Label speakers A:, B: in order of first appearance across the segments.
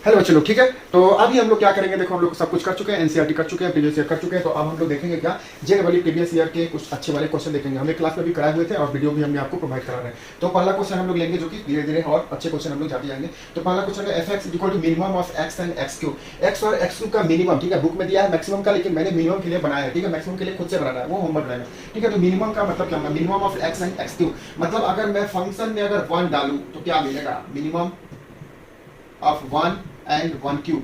A: Hello बच्चों लोग, ठीक है। तो अभी हम लोग क्या करेंगे, देखो हम लोग सब कुछ कर चुके हैं, एनसीईआरटी कर चुके हैं, प्रीवियस ईयर कर चुके हैं। तो अब हम लोग देखेंगे क्या, जे वाली प्रीवियस ईयर के कुछ अच्छे वाले क्वेश्चन देखेंगे। हमने क्लास में भी कराए हुए थे और वीडियो भी हमने आपको प्रोवाइड करा रहे हैं। तो पहला क्वेश्चन हम लोग लेंगे जो कि धीरे धीरे और अच्छे क्वेश्चन हम लोग जाते जाएंगे। तो पहला क्वेश्चन है f x equal to minimum of x and x q. X और एक्स क्यू का मिनिमम, ठीक है, बुक में दिया है मैक्सिमम का, लेकिन मैंने मिनिमम के लिए बनाया है, ठीक है। मैक्सिमम के लिए खुद से बनाना है, वो होमवर्क रहेगा, ठीक है। तो मिनिमम का मतलब क्या होगा, minimum of x and x Q. मतलब अगर मैं फंक्शन में अगर 1 डालूं तो क्या मिलेगा, मिनिमम ऑफ 1 एंड 1 क्यू,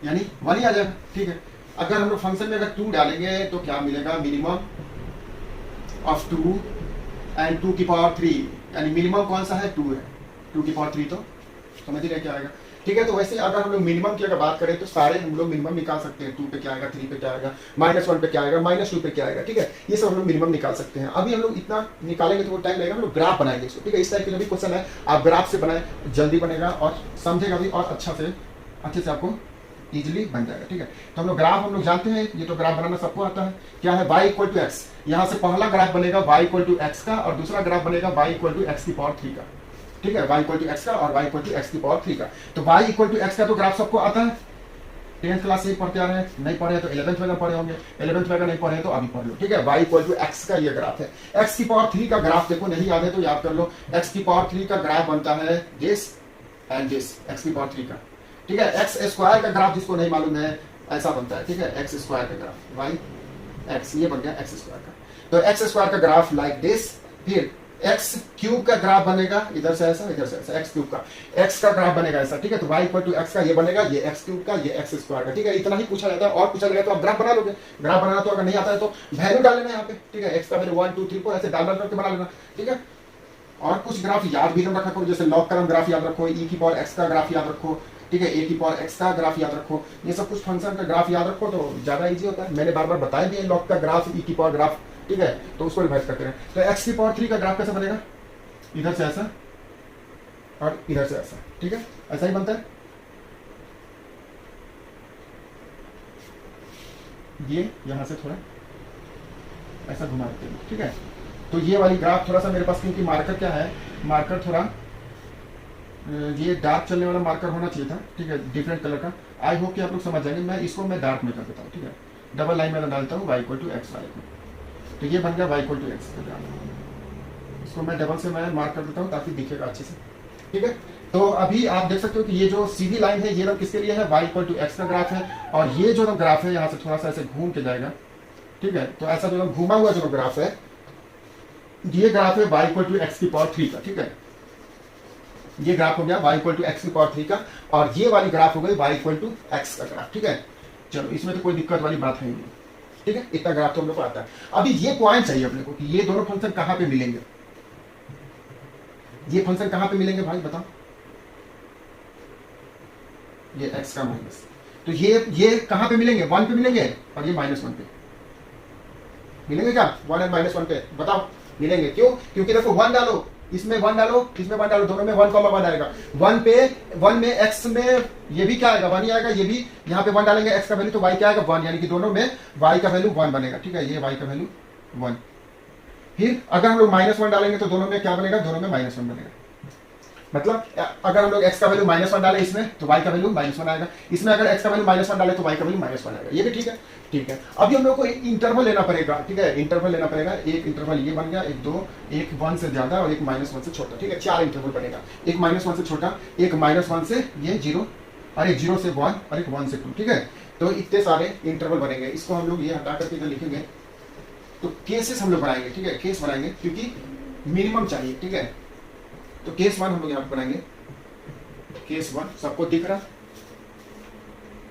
A: यानी 1 ही आ जाएगा, ठीक है। अगर हम लोग फंक्शन में अगर 2 डालेंगे तो क्या मिलेगा, मिनिमम ऑफ 2 एंड 2 की पावर 3, यानी मिनिमम कौन सा है, 2 है। 2 की पावर 3 तो समझ ही रहे क्या आएगा, ठीक है। तो वैसे अगर हम लोग मिनिमम की अगर बात करें तो सारे हम लोग मिनिमम निकाल सकते हैं। 2 पे क्या आएगा, 3 पे क्या आएगा, -1 पे क्या आएगा, -2 पे क्या आएगा, ठीक है। ये सब हम लोग मिनिमम निकाल सकते हैं। अभी हम लोग इतना निकालेंगे तो वो टाइम लगेगा, हम लोग ग्राफ बनाएंगे इसको, ठीक है। इस टाइप के जो भी क्वेश्चन है आप ग्राफ से बनाए, जल्दी बनेगा और समझेगा भी और अच्छे से आपको इजिली बन जाएगा, ठीक है। तो हम लोग ग्राफ हम लोग जानते हैं, ये तो ग्राफ बनाना सबको आता है। क्या है, y इक्वल टू एक्स। यहाँ से पहला ग्राफ बनेगा y इक्वल टू एक्स का और दूसरा ग्राफ बनेगा y इक्वल टू एक्स की पावर 3 का, ठीक है। y इक्वल टू एक्स का और y इक्वल टू एक्स की पावर 3 का। तो y इक्वल टू एक्स का तो ग्राफ सबको आता है, 10th क्लास से ही पढ़ते आ रहे हैं, नहीं पढ़े तो 11th में पढ़े होंगे, 11th में अगर नहीं पढ़े तो अभी पढ़ लो, ठीक है। y इक्वल टू एक्स का ये ग्राफ है। x की पावर 3 का ग्राफ देखो, नहीं याद है तो याद कर लो। x की पावर 3 का ग्राफ बनता है दिस एंड दिस, x की पावर 3 का, ठीक है। एक्स स्क्वायर का ग्राफ जिसको नहीं मालूम है ऐसा बनता है, ठीक है। एक्स स्क्वायर का ग्राफ वाई एक्स, ये बन गया एक्स स्क्वायर का। तो एक्स स्क्वायर का ग्राफ लाइक दिस। फिर एक्स क्यूब का ग्राफ बनेगा इधर से ऐसा, इधर से ऐसा, एक्स क्यूब का। एक्स का ग्राफ बनेगा ऐसा, ठीक है। तो वाई इक्वल टू एक्स का ये बनेगा, ये एक्स क्यूब का, ये एक्स स्क्वायर का, ठीक है। इतना ही पूछा जाता है, और पूछा जाएगा तो आप ग्राफ बना लोगे। ग्राफ बनाना तो अगर नहीं आता है तो वैल्यू डाल लेना यहाँ पे, ठीक है। एक्स का वैल्यू 1 2 3 4 ऐसे डाल करके बना लेना, ठीक है। और कुछ ग्राफ याद भी रखा करो, जैसे लॉग क्रम ग्राफ याद रखो, ई की पावर एक्स का ग्राफ याद रखो, ठीक है। ए की पावर एक्स का ग्राफ याद रखो, ये सब कुछ फंक्शन का ग्राफ याद रखो तो ज्यादा इजी होता है। मैंने बार बार बताया भी है, लॉग का ग्राफ, ई की पावर ग्राफ, ठीक है। तो उसको रिवाइज करते हैं। तो एक्स की पावर 3 का ग्राफ कैसा बनेगा, इधर से ऐसा और इधर से ऐसा, ठीक है। ऐसा ही बनता है, ये यहां से थोड़ा ऐसा घुमा देते हैं, ठीक है। तो ये वाली ग्राफ थोड़ा सा मेरे पास, क्योंकि मार्कर क्या है, मार्कर थोड़ा ये डार्क चलने वाला मार्कर होना चाहिए था, ठीक है, डिफरेंट कलर का। आई होप कि आप लोग समझ जाएंगे। मैं इसको मैं डार्क में कर देता हूँ, ठीक है। डबल लाइन में डालता हूँ y इक्वल टू एक्स वाले को, तो ये बन गया y इक्वल टू एक्स। इसको मैं डबल से मैं मार्क कर देता हूँ ताकि दिखेगा अच्छे से, ठीक है। तो अभी आप देख सकते हो कि ये जो सीधी लाइन है ये रंग किसके लिए है, y इक्वल टू एक्स का ग्राफ है। और ये जो ग्राफ है यहाँ से थोड़ा सा ऐसे घूम के जाएगा, ठीक है। तो ऐसा जो घूमा हुआ जो ग्राफ है, ये ग्राफ है y इक्वल टू एक्स की पावर 3 का, ठीक है। ये ग्राफ हो गया y इक्वल टू एक्स की पावर 3 का, और ये वाली ग्राफ हो गई y इक्वल टू एक्स का ग्राफ, ठीक है। चलो, इसमें तो कोई दिक्कत वाली बात है नहीं, ठीक है। इतना ग्राफ तो हम लोग को आता है। अभी ये पॉइंट चाहिए अपने को कि ये दोनों फंक्शन कहां पे मिलेंगे, ये फंक्शन कहां पे मिलेंगे भाई बताओ। ये x का माइनस, तो ये कहां पे मिलेंगे, 1 पे मिलेंगे और ये -1 पे मिलेंगे। क्या 1 और -1 पे बताओ मिलेंगे, क्यों? क्योंकि देखो 1 डालो, इसमें 1 डालो, इसमें 1 डालो, दोनों में 1,1 आएगा। 1 में x में ये भी क्या आएगा, 1 ही आएगा। ये भी यहाँ पे 1 डालेंगे x का वैल्यू, तो y क्या आएगा, 1, यानी कि दोनों में y का वैल्यू 1 बनेगा, ठीक है। ये y का वैल्यू 1। फिर अगर हम लोग -1 डालेंगे तो दोनों में क्या बनेगा, दोनों में -1 बनेगा। मतलब अगर हम लोग x का वैल्यू -1 डाले इसमें तो y का वैल्यू -1 आएगा। इसमें अगर x का वैल्यू -1 डाले तो y का वैल्यू -1 आएगा। ये भी ठीक है, ठीक है। अभी हम लोग को एक इंटरवल लेना पड़ेगा, ठीक है। इंटरवल लेना पड़ेगा, एक इंटरवल ये बन गया, एक 2, एक 1 से ज्यादा और एक -1 से छोटा, ठीक है। 4 इंटरवल बनेगा, एक -1 से छोटा, एक -1 से ये 0 और एक 0 से 1 और एक 1 से 2, ठीक है। तो इतने सारे इंटरवल बनेंगे। इसको हम लोग ये हटा करके इधर लिखेंगे तो केसेस हम लोग बनाएंगे, ठीक है। केस बनाएंगे क्योंकि मिनिमम चाहिए, ठीक है। तो केस 1 हम लोग यहाँ पे बनाएंगे। केस 1 सबको दिख रहा,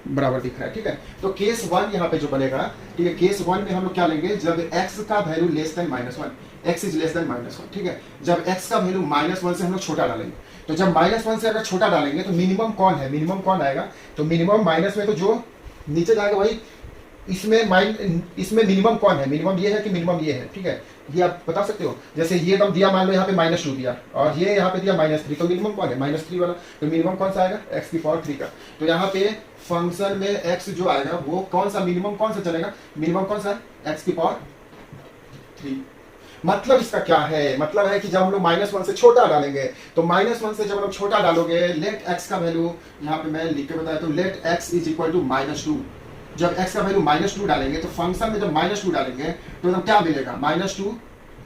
A: बराबर दिख रहा है, ठीक है। तो केस 1 यहाँ पे जो बनेगा, ठीक है। केस 1 में हम लोग क्या लेंगे, जब x का value less than -1, x is less than -1, ठीक है। जब x का वैल्यू -1 से हम लोग छोटा डालेंगे, तो जब -1 से अगर छोटा डालेंगे तो मिनिमम कौन है, मिनिमम कौन आएगा, तो मिनिमम माइनस में तो जो नीचे जाएगा वही, इसमें मिनिमम कौन है, मिनिमम ये है कि मिनिमम ये है, ठीक है। ये आप बता सकते हो। जैसे ये दम दिया, मान लो यहाँ पे -2 दिया और ये यहाँ पे दिया -3, तो मिनिमम कौन है, -3 वाला। तो मिनिमम कौन सा आएगा, x की पावर 3 का। तो यहाँ पे फंक्शन में x जो आएगा वो कौन सा मिनिमम, कौन सा चलेगा, मिनिमम कौन सा है, x की पावर 3। मतलब इसका क्या है, मतलब है कि जब हम लोग -1 से छोटा डालेंगे, तो -1 से जब हम लोग छोटा डालोगे, लेट x का वैल्यू यहाँ पे मैं लिख के बताया, तो let x is equal to -2। जब x का वैल्यू -2 डालेंगे तो फंक्शन में जब -2 डालेंगे तो एकदम क्या मिलेगा, -2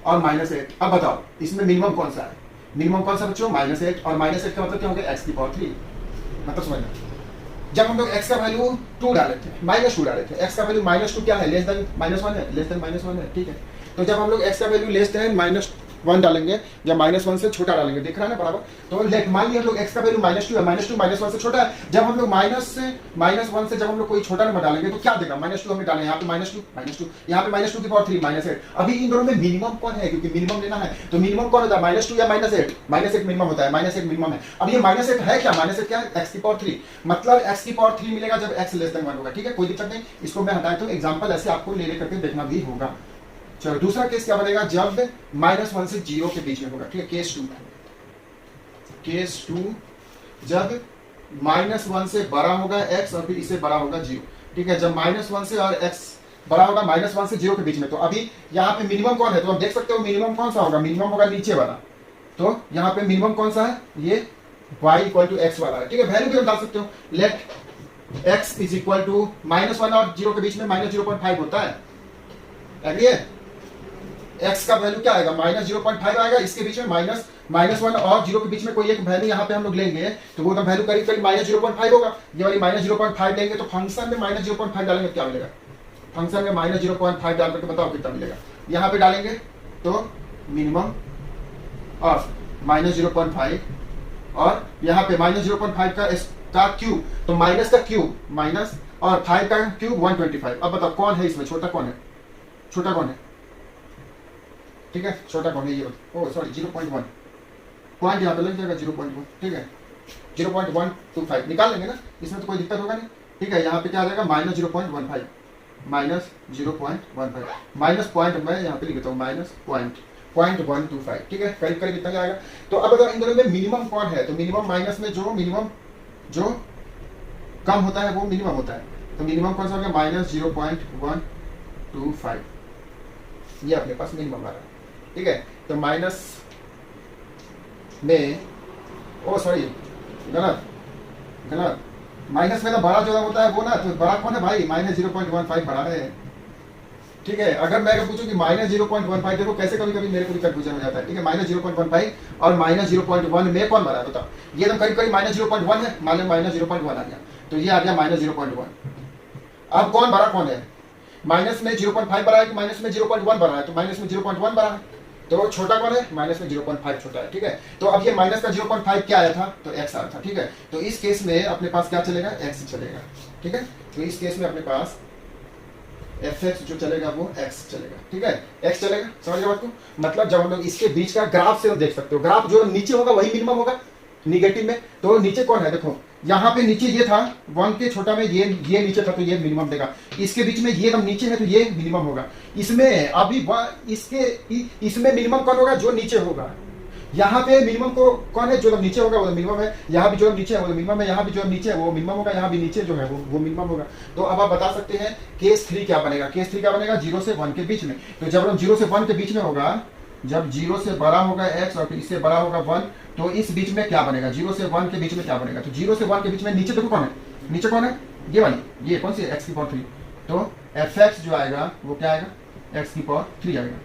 A: और -8। अब बताओ इसमें मिनिमम कौन सा है, मिनिमम कौन सा बच्चों, -8, और -8 का मतलब क्या हो गया, x की पावर 3। मतलब समझना, जब हम लोग x का वैल्यू 2 डाले थे, -2 डाले थे, x का वैल्यू -2 क्या है, लेस देन -1 है, लेस देन -1 है, ठीक है। तो जब हम लोग x का वैल्यू लेस देन -1 डालेंगे या -1 से छोटा डालेंगे, दिख रहा है ना बराबर, तो लेट मान लिया हम लोग x का वैल्यू -2 है, -2 -1 से छोटा है। जब हम लोग -1 से जब हम लोग कोई छोटा नंबर डालेंगे तो क्या देगा, -2 हमने डाले, यहाँ पे -2, यहाँ पे -2 की पावर 3, -8। अभी इन दोनों में मिनिमम कौन है, क्योंकि मिनिमम लेना है, तो मिनिमम कौन होता है, -2 या -8, -8 मिनिमम होता है, -8 मिनिमम है। अब ये -8 है क्या, -8 क्या है, x की पावर 3, मतलब x की पावर 3 मिलेगा जब x लेस देन 1 होगा, ठीक है, कोई दिक्कत नहीं। इसको मैं हटाया, तो एग्जाम्पल ऐसे आपको ले करके देखना भी होगा। चलो दूसरा केस क्या बनेगा, जब -1 से 0 के बीच में होगा, ठीक है, केस 2, जब -1 से बड़ा होगा x और फिर इससे बड़ा होगा 0, ठीक है, जब -1 से और x बड़ा होगा -1 से 0 के बीच में, तो अभी यहाँ पे मिनिमम कौन है, तो हम देख सकते हो मिनिमम कौन सा होगा, मिनिमम होगा नीचे वाला। तो यहाँ पे मिनिमम कौन सा है, ये y = x वाला है, ठीक है। वैल्यू भी हम डाल सकते हो, let x is equal to -1 और 0 के बीच में -0.5 होता है, एग्री है। x का वैल्यू क्या आएगा, -0.5 आएगा, इसके बीच में -1 और 0 के बीच में कोई एक वैल्यू यहाँ पे हम लोग लेंगे, तो वो वैल्यू करीब करीब -0.5 होगा। ये वाली -0.5 लेंगे तो फंक्शन में -0.5 डालेंगे क्या मिलेगा, फंक्शन में -0.5 डाल करके बताओ कितना मिलेगा। यहाँ पे डालेंगे तो मिनिमम ऑफ -0.5 और यहाँ पे -0.5 का क्यूब, तो माइनस का क्यूब माइनस और 5 का क्यूब 125। अब बताओ कौन है इसमें, छोटा कौन है, छोटा कौन है, ठीक है, छोटा कौन है, ये ओ सॉरी 0.1 पॉइंट यहाँ पे लग जाएगा 0.1, ठीक है, 0.125 निकाल लेंगे ना, इसमें तो कोई दिक्कत होगा नहीं, ठीक है। यहाँ पे क्या आ जाएगा, -0.15, -0.15 माइनस पॉइंट मैं यहाँ पे लिख देता हूँ, -0.125, ठीक है, करीब करीब इतना आएगा। तो अब अगर इन दोनों में मिनिमम कौन है, तो मिनिमम माइनस में जो मिनिमम जो कम होता है वो मिनिमम होता है, तो मिनिमम कौन सा हो गया, -0.125, ये अपने पास मिनिमम आ रहा है, ठीक है। तो माइनस में ओ सॉरी गलत माइनस में ना बड़ा जो होता है वो ना, तो बड़ा कौन है भाई, -0.15 बड़ा है, ठीक है। अगर मैं पूछूं कि -0.15, देखो कैसे कभी कभी मेरे को भी कंफ्यूजन हो जाता है, ठीक है, -0.15 और -0.1 में कौन बड़ा है बताओ, ये तो करीब करीब -0.1 है, मान लो -0.1 आ गया, तो ये आ गया -0.1। अब कौन बड़ा कौन है, माइनस में 0.5 बड़ा है कि माइनस में 0.1 बड़ा है, तो माइनस में 0.1 बड़ा है, तो छोटा कौन है, माइनस में 0.5 छोटा है, ठीक है। तो अब ये माइनस का 0.5 क्या आया था, तो x आया था, ठीक है। तो इस केस में अपने पास क्या चलेगा, x चलेगा, ठीक है। तो इस केस में अपने पास fx जो चलेगा वो x चलेगा, ठीक है, x चलेगा, समझ गए बात को। मतलब जब हम लोग इसके बीच का ग्राफ से देख सकते हो, ग्राफ जो नीचे होगा वही मिनिमम होगा निगेटिव में, तो नीचे कौन है, देखो यहाँ पे नीचे ये था 1 के छोटा में ये नीचे था, तो ये मिनिमम देगा, इसके बीच में ये एकदम नीचे है तो ये मिनिमम होगा, इसमें अभी इसमें मिनिमम कौन होगा, जो नीचे होगा। यहाँ पे मिनिमम को कौन है, जो नीचे होगा वो मिनिमम है, यहाँ भी जो नीचे है वो मिनिमम है, यहाँ भी जो नीचे है वो मिनिमम होगा, यहाँ भी नीचे जो है वो मिनिमम होगा। तो अब आप बता सकते हैं केस 3 क्या बनेगा, केस 3 क्या बनेगा, 0 से 1 के बीच में। तो जब हम 0 से 1 के बीच में होगा, जब 0 से बड़ा होगा x और फिर इससे बड़ा होगा 1, तो इस बीच में क्या बनेगा, 0 से 1 के बीच में क्या बनेगा, तो 0 से 1 के बीच में नीचे देखो कौन है, नीचे कौन है, ये वाली, ये कौन सी x की पावर 3, तो fx जो आएगा वो क्या आएगा, x की पावर 3 आएगा,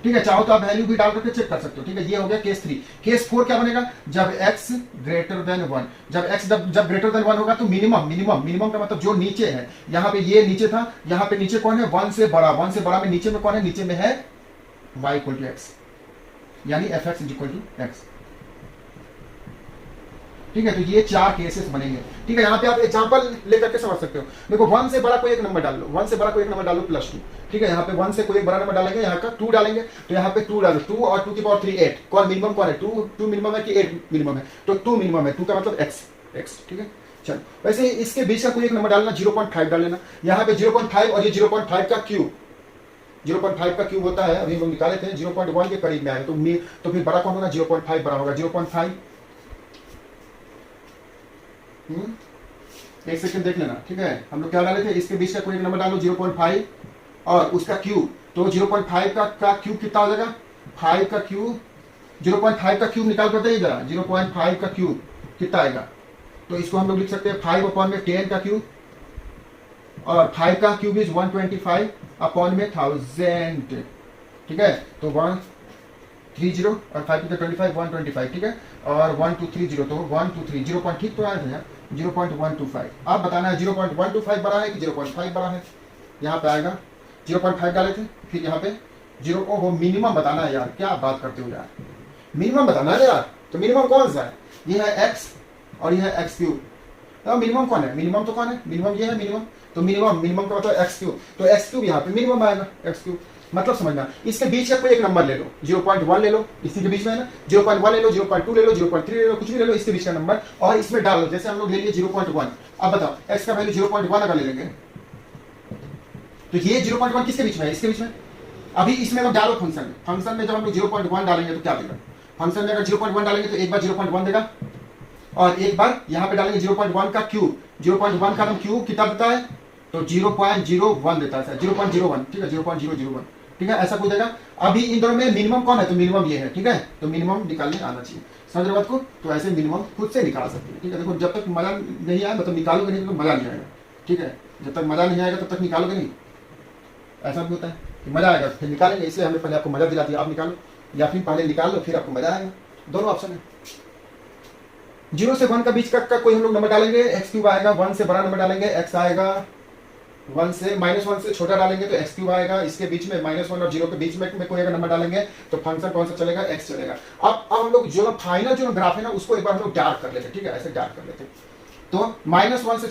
A: ठीक है। चाहो तो आप वैल्यू भी डाल करके चेक कर सकते हो, ठीक है। ये हो गया केस 3। केस 4 क्या बनेगा, जब x ग्रेटर देन 1, जब x जब ग्रेटर देन 1 होगा तो मिनिमम का मतलब जो नीचे है, यहाँ पे ये नीचे था, यहाँ पे नीचे कौन है, 1 से बड़ा में नीचे में कौन है, नीचे में है y = x, यानी fx = x, ठीक है। तो ये 4 केसेस बनेंगे, ठीक है। यहाँ पे आप एग्जांपल लेकर के समझ सकते हो। देखो 1 से बड़ा कोई एक नंबर डाल लो, 1 से बड़ा कोई एक नंबर डालो +2, ठीक है। यहाँ पे 1 से कोई एक बड़ा नंबर डालेंगे, यहाँ का 2 डालेंगे, तो यहाँ पे 2 डालो, 2 और 2 की पावर 3 8, कौन मिनिमम कौन है, 2 मिनिमम है कि 8 मिनिमम है, तो 2 मिनिमम है, 2 का मतलब x, ठीक है। चलो वैसे इसके बीच का कोई एक नंबर डालना, 0.5 डाल लेना, यहाँ पे 0.5 और ये 0.5 का क्यूब, 0.5 का क्यूब होता है, अभी हम निकाले थे 0.1 के करीब में आए, तो फिर बड़ा कौन होगा, 0.5 बड़ा होगा, 0.5 एक सेकंड देख लेना, ठीक है। हम लोग क्या डाले थे, इसके बीच का कोई एक नंबर डालो 0.5 और उसका क्यूब, तो 0.5 का क्यूब कितना हो जाएगा, 5 का क्यूब, 0.5 का क्यूब निकाल करते हैं जरा, 0.5 का क्यूब कितना आएगा, तो इसको हम लोग लिख सकते हैं 5 अपॉन में 10 का क्यूब, और 5 का क्यूब इज 125 अपॉन में 1000, ठीक है। तो 130 और 5 to 25 125, ठीक है, और 1230 तो 123 0. ठीक तो आया था यार, 0.125। आप बताना है 0.125 बड़ा है कि 0.5 बड़ा है। यहाँ पे आएगा 0.5 डाले थे, फिर यहाँ पे 0 को वो मिनिमम बताना है यार, क्या आप बात करते हो यार, मिनिमम बताना है यार। तो मिनिमम कौन सा है, ये है x और ये है x क्यूब। तो मिनिमम कौन है, मिनिमम तो कौन है, मिनिमम ये है मिनिमम, तो मिनिमम का मतलब x क्यूब, तो x क्यूब यहाँ पे मिनिमम आएगा, x क्यूब। मतलब समझना, इसके बीच का कोई एक नंबर ले लो, 0.1 ले लो, इसी के बीच में है ना, 0.1 ले लो, 0.2 ले लो, 0.3 ले लो, कुछ भी ले लो, इसके बीच का नंबर और इसमें डाल लो। जैसे हम लोग ले लिए 0.1, अब बताओ x का वैल्यू 0.1 अगर ले लेंगे तो ये 0.1 किसके बीच में है, इसके बीच में। अभी इसमें हम डालो फंक्शन में जब हम लोग 0.1 डालेंगे तो क्या देगा, फंक्शन में अगर 0.1 डालेंगे तो एक बार 0.1 देगा, और एक बार यहाँ पे डालेंगे 0.1 का क्यूब, 0.1 का हम क्यूब कितना देता है, तो 0.01 देता है, 0.01, ठीक है, 0.001, ठीक है, ऐसा कुछ देगा। अभी इन दोनों में मिनिमम कौन है, तो मिनिमम ये है, ठीक है, तो मिनिमम निकालने आना चाहिए, समझ बात को। तो ऐसे मिनिमम खुद से निकाल सकते हैं, ठीक है। देखो जब तक मजा नहीं आए मतलब निकालोगे नहीं तो मजा नहीं आएगा, ठीक है, जब तक मजा नहीं आएगा तब तक निकालोगे नहीं। ऐसा भी होता है कि मजा आएगा फिर निकालेंगे, इसलिए हमने पहले आपको मजा दिला दिया, आप निकालो, या फिर पहले निकाल लो फिर आपको मजा आएगा, दोनों ऑप्शन है। 0 से 1 का बीच का कोई हम लोग नंबर डालेंगे, x क्यूब आएगा, 1 से बड़ा नंबर डालेंगे x आएगा, 1 से छोटा डालेंगे तो x क्यूब आएगा, इसके बीच में -1 और 0 के बीच में कोई अगर नंबर डालेंगे तो फंक्शन कौन सा चलेगा, x चलेगा। अब हम लोग जो फाइनल जो ग्राफ है ना उसको एक बार हम लोग डार्क कर लेते हैं, ठीक है, ऐसे डार्क कर लेते हैं। तो -1 से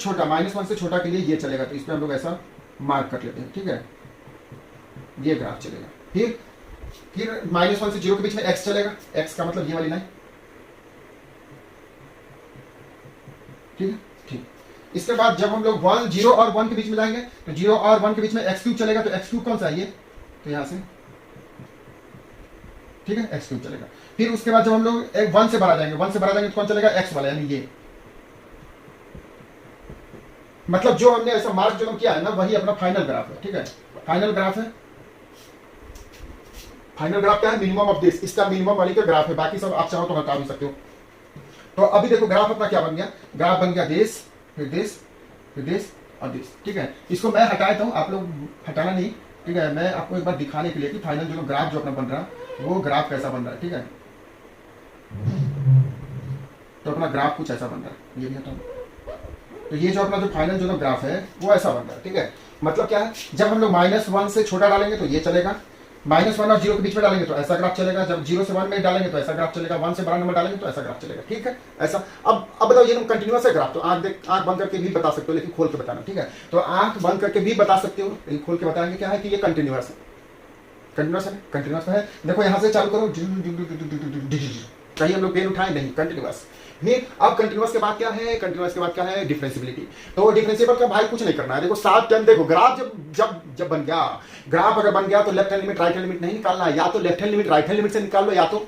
A: छोटा के लिए ये चलेगा, तो इसमें हम लोग ऐसा मार्क कर लेते हैं, ठीक है, ये ग्राफ चलेगा। फिर -1 से 0 के बीच में x चलेगा, x का मतलब ये वाली लाइन, ठीक है, ठीक। इसके बाद जब हम लोग 0 और 1 के बीच में जाएंगे तो 0 और 1 के बीच में x क्यूब चलेगा, तो x क्यूब कौन सा है ये, तो यहां से, ठीक है, x क्यूब चलेगा। फिर उसके बाद जब हम लोग 1 से बढ़ा जाएंगे, 1 से बढ़ा जाएंगे तो कौन चलेगा, x वाला, यानी ये, मतलब जो हमने ऐसा मार्क जो हम किया है ना वही अपना फाइनल ग्राफ है, ठीक है, फाइनल ग्राफ है। फाइनल ग्राफ क्या है, मिनिमम ऑफ दिस, इसका मिनिमम वाली का ग्राफ है, बाकी सब आप चाहो तो हटा भी सकते हो। तो अभी देखो ग्राफ अपना क्या बन गया, ग्राफ बन गया दिस, फिर दिस, फिर दिस और दिस, ठीक है। इसको मैं हटा देता हूं, आप लोग हटाना नहीं, ठीक है, मैं आपको एक बार दिखाने के लिए कि फाइनल जो ग्राफ जो अपना बन रहा है वो ग्राफ कैसा बन रहा है, ठीक है। तो अपना ग्राफ कुछ ऐसा बन रहा है, ये भी हटाओ। तो ये जो अपना जो फाइनल जो ग्राफ है वो ऐसा बन रहा है, ठीक है। मतलब क्या है, जब हम लोग -1 से छोटा डालेंगे तो ये चलेगा, -1 और 0 के बीच में डालेंगे तो ऐसा ग्राफ चलेगा, जब 0 से 1 में डालेंगे तो ऐसा ग्राफ चलेगा, 1 से बड़ा नंबर डालेंगे तो ऐसा ग्राफ चलेगा, ठीक है, ऐसा। अब बताओ ये कंटिन्यूअस है ग्राफ, तो आंख बंद करके भी बता सकते हो, लेकिन खोल के बताना, ठीक है। तो आंख बंद करके भी बता सकते हो, लेकिन खोल के बताएंगे क्या है कि ये कंटिन्यूअस है, कंटिन्यूअस है। देखो यहां से चालू करो, कहीं हम लोग पेन उठाए नहीं, कंटिन्यूअस। अब कंटिन्यूअस के बाद क्या है, कंटिन्यूअस के बाद क्या है, डिफरेंशियबिलिटी। तो डिफरेंशिएबल का भाई कुछ नहीं करना है, देखो 7 टर्म, देखो ग्राफ जब बन गया, ग्राफ अगर बन गया तो left hand limit right hand limit नहीं निकालना है, या तो left hand limit right hand limit से निकाल लो, या तो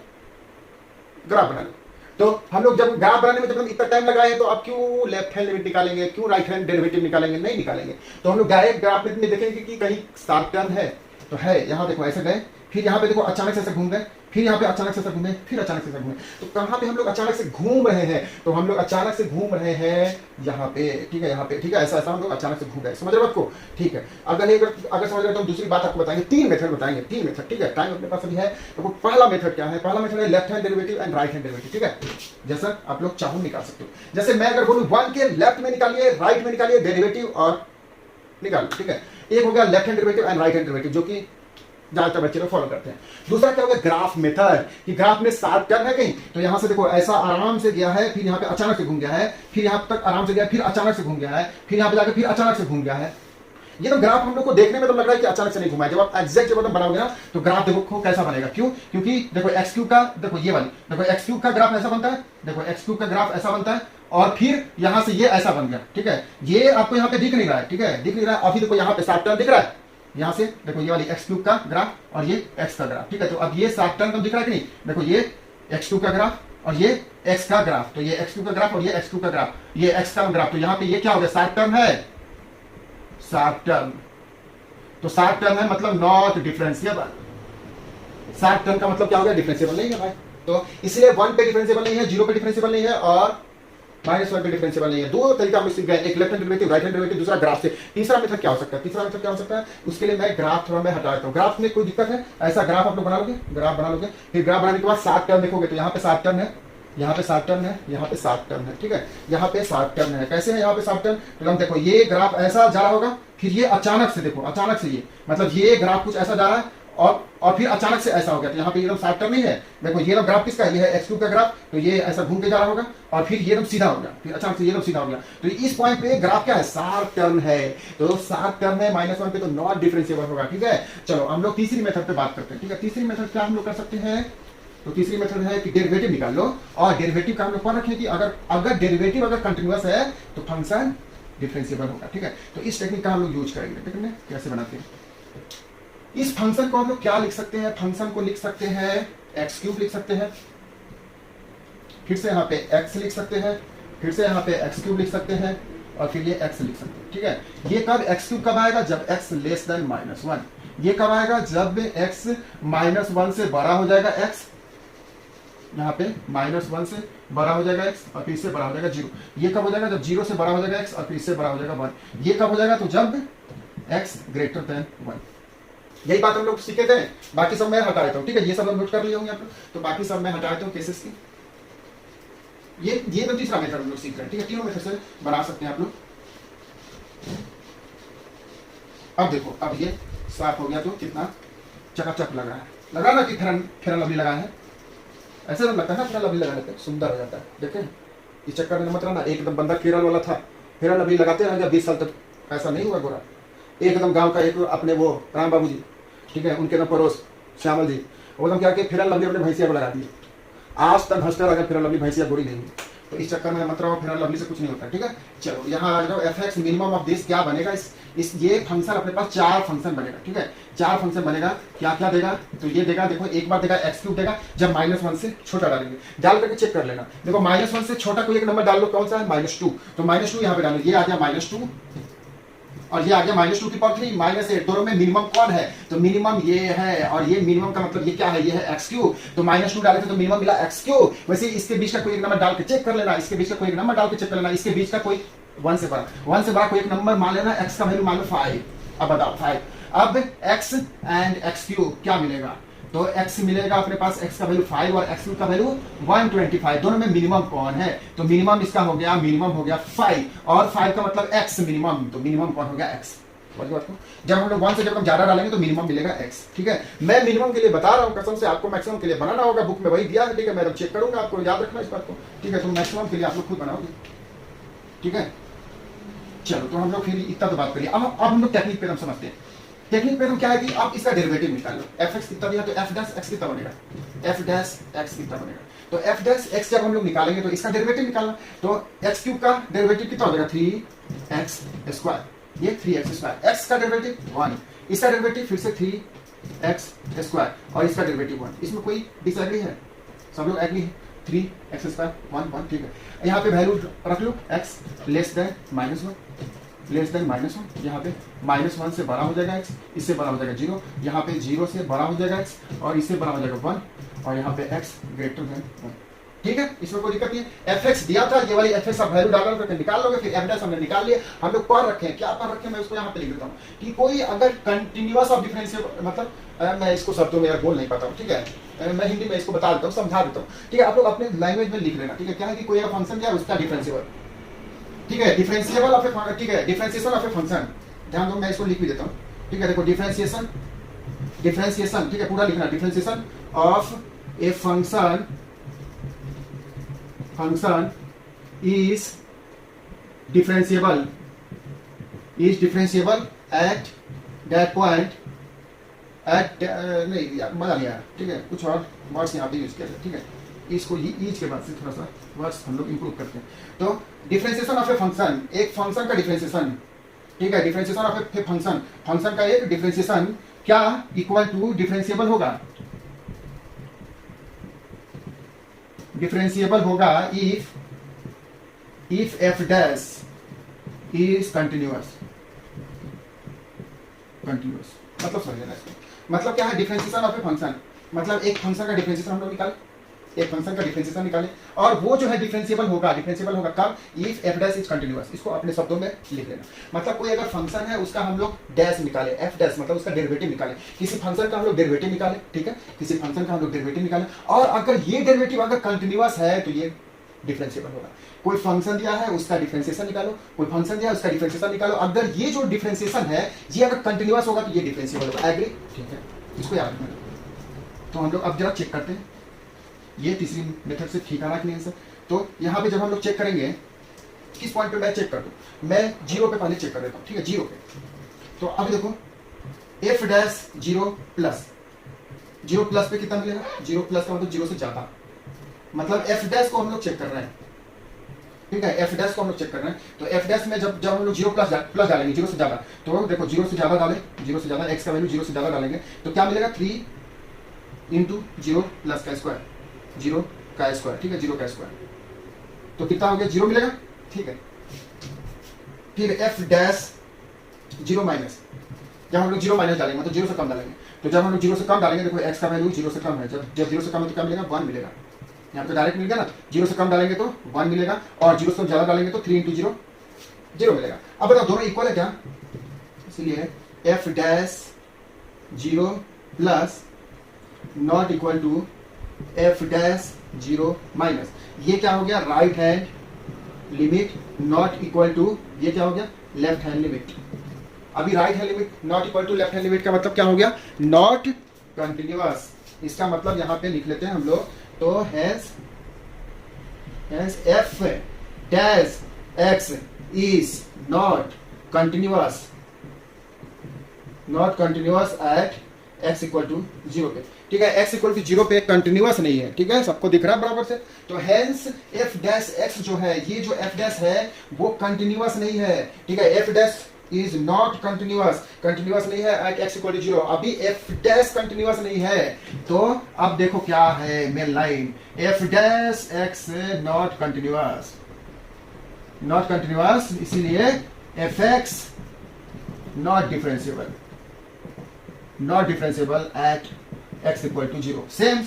A: ग्राफ बना लो। तो हम लोग जब ग्राफ बनाने में जब हम इतना टाइम लगाए तो अब क्यों लेफ्ट हैंड लिमिट निकालेंगे, क्यों राइट हैंड डेरिवेटिव निकालेंगे, नहीं निकालेंगे। तो हम लोग डायरेक्ट ग्राफ में देखेंगे कि कहीं 7 टर्म है, तो है, यहाँ देखो ऐसे गए, फिर यहाँ पे देखो अचानक से घूम गए, फिर यहाँ पे अचानक से घूमे, फिर अचानक से घूमे। तो कहाँ पे हम लोग अचानक से घूम रहे हैं, तो हम लोग अचानक से घूम रहे हैं यहाँ पे, ठीक है, यहाँ पे, ठीक है, ऐसा हम लोग अचानक से घूम रहे हैं, समझ रहे हो आपको, ठीक है। अगर समझ रहे तो हम दूसरी बात आपको बताएंगे, 3 मेथड बताएंगे, 3 मेथड, ठीक है, टाइम अपने पास अभी है। तो पहला मेथड क्या है, पहला मेथड है left hand derivative and right hand derivative, ठीक है, जैसा आप लोग चाहो निकाल सकते हो। जैसे मैं अगर बोलूं 1 के लेफ्ट में निकालिए, राइट में निकालिए डेरिवेटिव और निकालिए, ठीक है। एक हो गया left hand derivative and right hand derivative, जो कि ज्यादातर बच्चे लोग फॉलो करते हैं। दूसरा क्या होगा, ग्राफ मेथड, कि ग्राफ में 7 टर्म है कहीं, तो यहां से देखो ऐसा आराम से गया है, फिर यहाँ पे अचानक से घूम गया है, फिर यहाँ तक आराम से गया, फिर अचानक से घूम गया है, फिर यहाँ पे जाकर फिर अचानक से घूम गया है। ये तो ग्राफ हम लोग को देखने में तो लग रहा है कि अचानक से नहीं घुमा है, जब आप एग्जैक्ट जब बनाओगे ना तो ग्राफ देखो कैसा बनेगा, क्यों, क्योंकि देखो एक्स क्यूब का, देखो ये वाली, देखो एक्स क्यूब का ग्राफ ऐसा बनता है, देखो एक्स क्यूब का ग्राफ ऐसा बनता है, और फिर यहां से ये ऐसा बन गया, ठीक है। ये आपको यहाँ पे दिख नहीं रहा है, ठीक है, दिख नहीं रहा है। अभी देखो यहाँ पे 7 टर्म दिख रहा है, यहां से देखो ये वाली एक्स क्यूब का ग्राफ और ये एक्स का ग्राफ, ठीक है। तो अब ये 7 टर्म दिख रहा है कि नहीं, देखो ये एक्स क्यूब का ग्राफ और ये एक्स का ग्राफ, तो ये एक्स क्यूब का ग्राफ और ये एक्स क्यूब का ग्राफ, ये एक्स का ग्राफ। तो यहाँ पे ये क्या हो गया, 7 टर्म है, 7 टर्म, तो 7 टर्म है मतलब नॉट डिफरेंशिएबल, 60 टर्म का मतलब क्या हो गया, डिफरेंशिएबल नहीं है भाई। तो इसलिए 1 पे डिफरेंशिएबल नहीं है, 0 पे डिफरेंशिएबल नहीं है और -1 पे डिफरेंशिएबल नहीं है। दो तरीका हम सीख गए, एक left hand derivative, right hand derivative, दूसरा ग्राफ से। तीसरा मेथड क्या हो सकता है, तीसरा मेथड क्या हो सकता है, उसके लिए मैं ग्राफ थोड़ा मैं हटा देता हूँ। ग्राफ में कोई दिक्कत है, ऐसा ग्राफ आप लोग बना लोगे, ग्राफ बना लोगे, फिर ग्राफ बनाने के बाद 7 टर्म देखोगे तो यहाँ पे 7 टर्म है, यहाँ पे 7 टर्म है, यहाँ पे 7 टर्म है, ठीक है, यहाँ पे 7 टर्म है। कैसे है यहाँ पे 7 टर्म, तो हम देखो ये ग्राफ ऐसा जा रहा होगा, फिर ये अचानक से देखो, अचानक से ये मतलब ये ग्राफ कुछ ऐसा जा रहा है और फिर अचानक से ऐसा हो गया। तो यहाँ पे एकदम 7 टर्म नहीं है, देखो ये ग्राफ किसका है, ये है x³ का ग्राफ, तो ये ऐसा घूम के जा रहा होगा और फिर ये एकदम सीधा हो गया, फिर अचानक से ये एकदम सीधा हो गया। तो इस पॉइंट पे ग्राफ क्या है, 7 टर्म है, तो 7 टर्म है, -1 पे तो नॉट डिफरेंशिएबल होगा, ठीक है। चलो हम लोग तीसरी मेथड पे बात करते हैं, ठीक है। तीसरी मेथड क्या हम लोग कर सकते हैं, तो तीसरी मेथड है कि डेरिवेटिव निकाल लो, और डेरिवेटिव का हम लोग पढ़ रखे कि अगर डेरिवेटिव अगर कंटिन्यूअस है तो फंक्शन डिफरेंशिएबल होगा, ठीक है। तो इस टेक्निक का हम लोग यूज करेंगे, ठीक है। कैसे बनाते हैं इस फंक्शन को, हम लोग क्या लिख सकते हैं, फंक्शन को लिख सकते हैं x³ लिख सकते हैं, फिर से यहाँ पे x लिख सकते हैं, फिर से यहाँ पे x³ लिख सकते हैं और फिर ये x लिख सकते हैं, ठीक है। ये कब x³ कब आएगा, जब x लेस देन -1। ये कब आएगा, जब x -1 से बड़ा हो जाएगा x, यहाँ पे -1 से बड़ा हो जाएगा x और फिर इससे बड़ा हो जाएगा 0। ये कब हो जाएगा, जब 0 से बड़ा हो जाएगा x और फिर इससे बड़ा हो जाएगा 1। ये कब हो जाएगा, तो जब x ग्रेटर देन 1। यही बात हम लोग सीखे थे, बाकी सब मैं हटा देता हूँ, ठीक है। ये सब नोट कर लिए होंगे आप लोग, तो बाकी सब मैं हटा देता हूँ केसेस की। ये तो तीसरा मेथड हम लोग सीख रहे हैं, ठीक है। तीनों मेथड से बना सकते हैं आप लोग। अब देखो, अब ये साफ हो गया तो कितना चकाचक लग रहा है, लगा ना कि फेयर लवली लगा है, ऐसे तो लगता है ना, फेयर लवली लगाने पे सुंदर हो जाता है। देखें इस चक्कर में मत रहना, एकदम बंदा केरल वाला था, फेयर लवली लगाते रहेगा 20 साल तक, ऐसा नहीं हुआ गोरा। एकदम गांव का एक अपने वो राम बाबू जी, ठीक है, उनके ना पड़ोस श्यामल जी, वो क्या कि फेयर लवली अपने भैंसिया को लगा दिए, आज तक हंसते लगा फेयर लवली भैंसिया गोरी नहीं। तो इस चक्कर में मत रहो, फेयर लवली से कुछ नहीं होता, ठीक है। चलो यहाँ आ जाओ, f(x) मिनिमम ऑफ दिस क्या बनेगा, इस ये फंक्शन अपने पास 4 फंक्शन बनेगा, ठीक है। 4 फंक्शन बनेगा, क्या क्या देगा, तो ये देगा, देखो एक बार देगा x³ देगा, जब -1 से छोटा डालेंगे, डाल करके चेक कर लेना। देखो -1 से छोटा कोई एक नंबर डाल लो, कौन सा है, -2, तो -2 यहाँ पे डालो, ये आ गया -2 और ये आ गया -2 की पावर 3 -8। दोनों में मिनिमम कौन है, तो मिनिमम ये है, और ये मिनिमम का मतलब ये क्या है, ये है x³। तो -2 डाले थे तो मिनिमम मिला x³। वैसे इसके बीच का कोई एक नंबर डाल के चेक कर लेना, इसके बीच का कोई एक नंबर डाल के चेक कर लेना, इसके बीच का कोई 1 से बड़ा कोई एक नंबर मान लेना, x का वैल्यू मान लो 5। अब बताओ 5, अब x एंड x³ क्या मिलेगा, तो x मिलेगा अपने पास, x का वैल्यू 5 और x³ का वैल्यू 125। दोनों में मिनिमम कौन है, तो मिनिमम इसका हो गया, मिनिमम हो गया 5 और 5 का मतलब x मिनिमम, तो मिनिमम कौन हो गया x। जब हम लोग 1 से जब हम ज्यादा डालेंगे तो मिनिमम मिलेगा x, ठीक है। मैं मिनिमम के लिए बता रहा हूँ, कसम से आपको मैक्सिमम के लिए बनाना होगा, बुक में वही दिया है, ठीक है। मैं चेक करूंगा, आपको याद रखना इस बात को, ठीक है। तो मैक्सिमम के लिए आप लोग खुद बनाओगे, ठीक है। चलो तो हम लोग फिर इतना तो बात करिए, अब हम लोग टेक्निक पे हम समझते हैं। टेक्निक पे हम क्या है कि आप इसका डेरिवेटिव निकाल लो, f(x) कितना दिया, तो f' कितना बनेगा, f' कितना बनेगा, तो f' जब हम लोग निकालेंगे तो इसका डेरिवेटिव निकालना, तो x³ का डेरिवेटिव कितना हो जाएगा, 3x², ये 3x², x का डेरिवेटिव 1, इसका डेरिवेटिव फिर से 3x² और इसका डेरिवेटिव 1। इसमें कोई डिसएग्री है, सब लोग एग्री है, 3x², 1 1, ठीक है। यहाँ पे वैल्यू रख लो, x less than -1, less than -1, यहाँ पे -1 से बड़ा हो जाएगा x, इससे बड़ा हो जाएगा 0, यहाँ पे 0 से बड़ा हो जाएगा x और इससे बड़ा हो जाएगा 1, और यहाँ पे x ग्रेटर देन 1, ठीक है। इसमें कोई दिक्कत नहीं है। f(x) दिया था, ये वाली f(x) आप वैल्यू डाल करके निकाल लोगे, फिर f' हमने निकाल लिया। हम लोग पढ़ रखे हैं, क्या पढ़ रखे हैं, मैं उसको यहाँ पे लिख देता हूँ कि कोई अगर कंटिन्यूअस ऑफ डिफरेंशियल, मतलब मैं इसको शब्दों में बोल नहीं पाता हूँ, ठीक है, मैं हिंदी में इसको बता देता हूँ, समझा देता हूँ, ठीक है। आप लोग अपने लैंग्वेज में लिख लेना, ठीक है। क्या है कि कोई फंक्शन क्या है, उसका डिफरेंशिएबल, ठीक है, डिफरेंशिएबल ऑफ ए, ठीक है, डिफरेंशिएशन ऑफ ए फंक्शन, ध्यान दो, मैं इसको लिख भी देता हूँ, ठीक है। देखो डिफरेंशिएशन, ठीक है, पूरा लिखना, differentiation of a function is differentiable at that point, at नहीं मजा नहीं आया, ठीक है, कुछ और वर्ड्स यहाँ पे यूज किया जाए, ठीक है। इसको ईच के बाद से थोड़ा सा वर्ड्स हम लोग इंप्रूव करते हैं। तो डिफरेंशिएशन ऑफ ए फंक्शन, एक फंक्शन का डिफरेंशिएशन, ठीक है, डिफरेंशिएशन ऑफ ए फंक्शन का एक डिफरेंशिएशन क्या इक्वल टू डिफरेंशिएबल होगा, डिफरेंशिएबल होगा if f' is continuous, मतलब समझ लेना इसको, मतलब क्या है, डिफरेंशिएशन ऑफ ए फंक्शन मतलब एक फंक्शन का डिफरेंशिएशन हम लोग निकाले, एक फंक्शन का डिफरेंशिएशन निकाले, और वो जो है डिफरेंशिएबल होगा कब, if F dash is continuous. इसको अपने शब्दों में लिख लेना। मतलब कोई अगर फंक्शन है उसका हम लोग डैश निकाले, एफ डैश मतलब उसका डेरिवेटिव निकाले, किसी फंक्शन का हम लोग डेरिवेटिव निकाले, ठीक है, किसी फंक्शन का हम लोग डेरिवेटिव निकाले, और अगर ये डेरिवेटिव अगर कंटिन्यूअस है तो ये डिफरेंशिएबल होगा। कोई फंक्शन दिया है उसका डिफरेंशिएशन निकालो, कोई फंक्शन दिया है उसका डिफरेंशिएशन निकालो, अगर ये जो डिफरेंशिएशन है ये अगर कंटिन्यूअस होगा तो ये डिफरेंशिएबल होगा। एग्री? ठीक है, इसको याद रखना। तो हम लोग अब जरा चेक करते हैं ये तीसरी मेथड से ठीक आ रहा कि नहीं सर। तो यहाँ पे जब हम लोग चेक करेंगे, किस पॉइंट पे मैं चेक कर दूं, मैं 0 पे पहले चेक कर देता हूँ, ठीक है, 0 पे। तो अब देखो एफ डैश 0 प्लस पे कितना मिलेगा, 0 प्लस का मतलब 0 से ज्यादा, मतलब एफ डैश को हम लोग चेक कर रहे हैं, ठीक है, एफ डैश को हम लोग चेक कर रहे हैं। तो एफ डैश में जब हम लोग 0 प्लस डालेंगे, 0 से ज्यादा, तो देखो 0 से ज्यादा डालें, 0 से ज्यादा एक्स का वैल्यू 0 से ज्यादा डालेंगे तो क्या मिलेगा, 3 इंटू 0 प्लस का स्क्वायर, 0 का स्क्वायर, ठीक है, 0 का स्क्वायर, तो कितना हो गया, 0 मिलेगा, ठीक है। फिर एफ डैश 0 माइनस, जब हम लोग 0 माइनस डालेंगे मतलब 0 से कम डालेंगे, तो जब हम लोग 0 से कम डालेंगे, देखो एक्स का वैल्यू 0 से कम है, जब 0 से कम है तो क्या मिलेगा, 1 मिलेगा। यहाँ पे डायरेक्ट मिल गया ना, 0 से कम डालेंगे तो 1 मिलेगा, और 0 से ज्यादा डालेंगे तो 3 इंटू 0 0 मिलेगा। अब बताओ दोनों इक्वल है क्या, इसलिए f dash 0 plus not equal to f dash 0 minus, ये क्या हो गया, right hand limit not equal to, ये क्या हो गया, लेफ्ट हैंड लिमिट। अभी right hand limit not equal to left hand limit का मतलब क्या हो गया, नॉट कंटिन्यूअस। इसका मतलब यहां पे लिख लेते हैं हम लोग, तो has f dash x is not continuous at x equal to 0 पे, ठीक है, एक्स इक्वल टू 0 पे कंटिन्यूअस नहीं है, ठीक है, सबको दिख रहा है बराबर से। तो हेंस एफ डैश एक्स जो है, ये जो एफ डैश है वो कंटिन्यूअस नहीं है, ठीक है, F dash is not continuous नहीं है एट एक्स इक्वल टू 0। अभी एफ डैश कंटिन्यूअस नहीं है, तो अब देखो क्या है main line, F dash X not continuous, इसीलिए F x not differentiable at x equal to 0। Same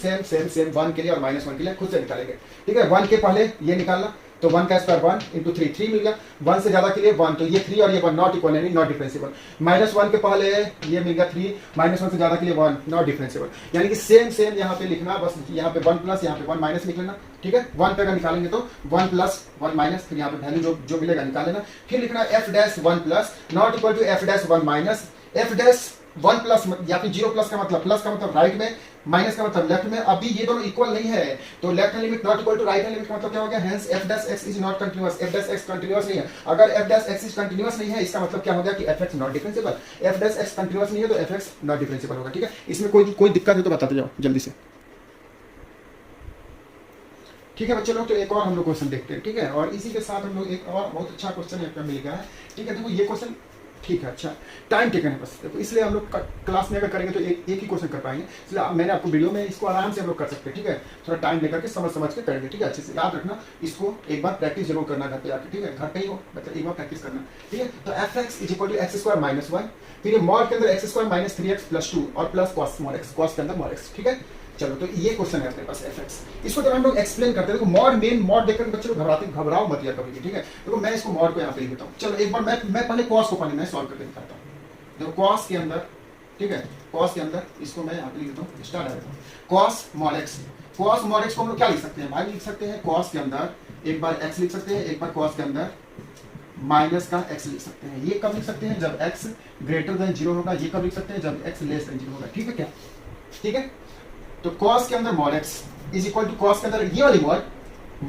A: 1 के लिए और -1 के लिए खुद से निकालेंगे, ठीक है। 1 के पहले ये निकालना, तो 1 का स्क्वायर 1 इंटू 3 मिल गया, 1 से ज्यादा के लिए 1, तो ये 3 और ये 1 नॉट इक्वल, यानी नॉट डिफरेंशिएबल। -1 के पहले ये मिल गया 3, -1 से ज्यादा के लिए 1 नॉट डिफरेंशिएबल, यानी कि सेम यहाँ पे लिखना, बस यहाँ पे 1 प्लस यहाँ पे 1 माइनस लिख लेना, ठीक है। 1 पे अगर निकालेंगे तो 1 प्लस 1 माइनस, फिर यहाँ पे वैल्यू जो मिलेगा निकाल लेना, फिर लिखना f dash 1 plus not equal to f dash 1 minus, f dash 1 plus या फिर 0 प्लस का मतलब राइट में, माइनस का मतलब लेफ्ट में। अभी ये दोनों इक्वल नहीं है, तो left hand limit not equal to right hand limit का मतलब क्या हो गया, hence f dash x is not continuous, f dash x continuous नहीं है। अगर f dash x is continuous नहीं है, इसका मतलब क्या हो गया कि f x not differentiable, f dash x continuous नहीं है तो एफ एक्स नॉट डिफरेंशिएबल होगा, ठीक है। इसमें कोई दिक्कत है तो बताते जाओ जल्दी से, ठीक है बच्चे लोग। तो एक और हम लोग क्वेश्चन देखते हैं, ठीक है, और इसी के साथ हम लोग एक और बहुत अच्छा क्वेश्चन यहाँ पे मिल गया है, ठीक है। देखो ये क्वेश्चन ठीक है, अच्छा टाइम टेकन है बस, देखो इसलिए हम लोग क्लास में अगर करेंगे तो एक ही क्वेश्चन कर पाएंगे, इसलिए मैंने आपको वीडियो में इसको आराम से हम लोग कर सकते हैं, ठीक है। थोड़ा टाइम लेकर के समझ के करेंगे, ठीक है। अच्छे से याद रखना, इसको एक बार प्रैक्टिस जरूर करना घर पे आके, ठीक है, घर पे ही हो मतलब एक बार प्रैक्टिस करना, ठीक है। तो f x is equal to x square minus 1, फिर मॉड के अंदर x square minus 3x plus 2 और plus cos small x, cos के अंदर मॉड एक्स, ठीक है। चलो तो ये क्वेश्चन है अपने पास एफ एक्स, इसको जब हम लोग एक्सप्लेन करते हैं, देखो मॉड मेन मॉड देखकर बच्चे लोग घबराओ मत या कभी भी, ठीक है। देखो मैं इसको मॉड को यहाँ पे लिख देता हूँ, चलो एक बार मैं पहले कॉस को पहले मैं सॉल्व करके दिखाता हूँ। देखो कॉस के अंदर, ठीक है, कॉस के अंदर इसको मैं यहाँ पे लिख देता हूँ, स्टार्ट आ जाता हूँ, कॉस मॉड एक्स को हम लोग क्या लिख सकते हैं भाई, लिख सकते हैं कॉस के अंदर एक बार एक्स लिख सकते हैं, एक बार कॉस के अंदर माइनस का एक्स लिख सकते हैं। ये कब लिख सकते हैं, जब एक्स ग्रेटर देन 0 होगा। ये कब लिख सकते हैं, जब एक्स लेस देन 0 होगा, ठीक है क्या, ठीक है। तो cos के अंदर mod x is equal to cos के अंदर ये वाली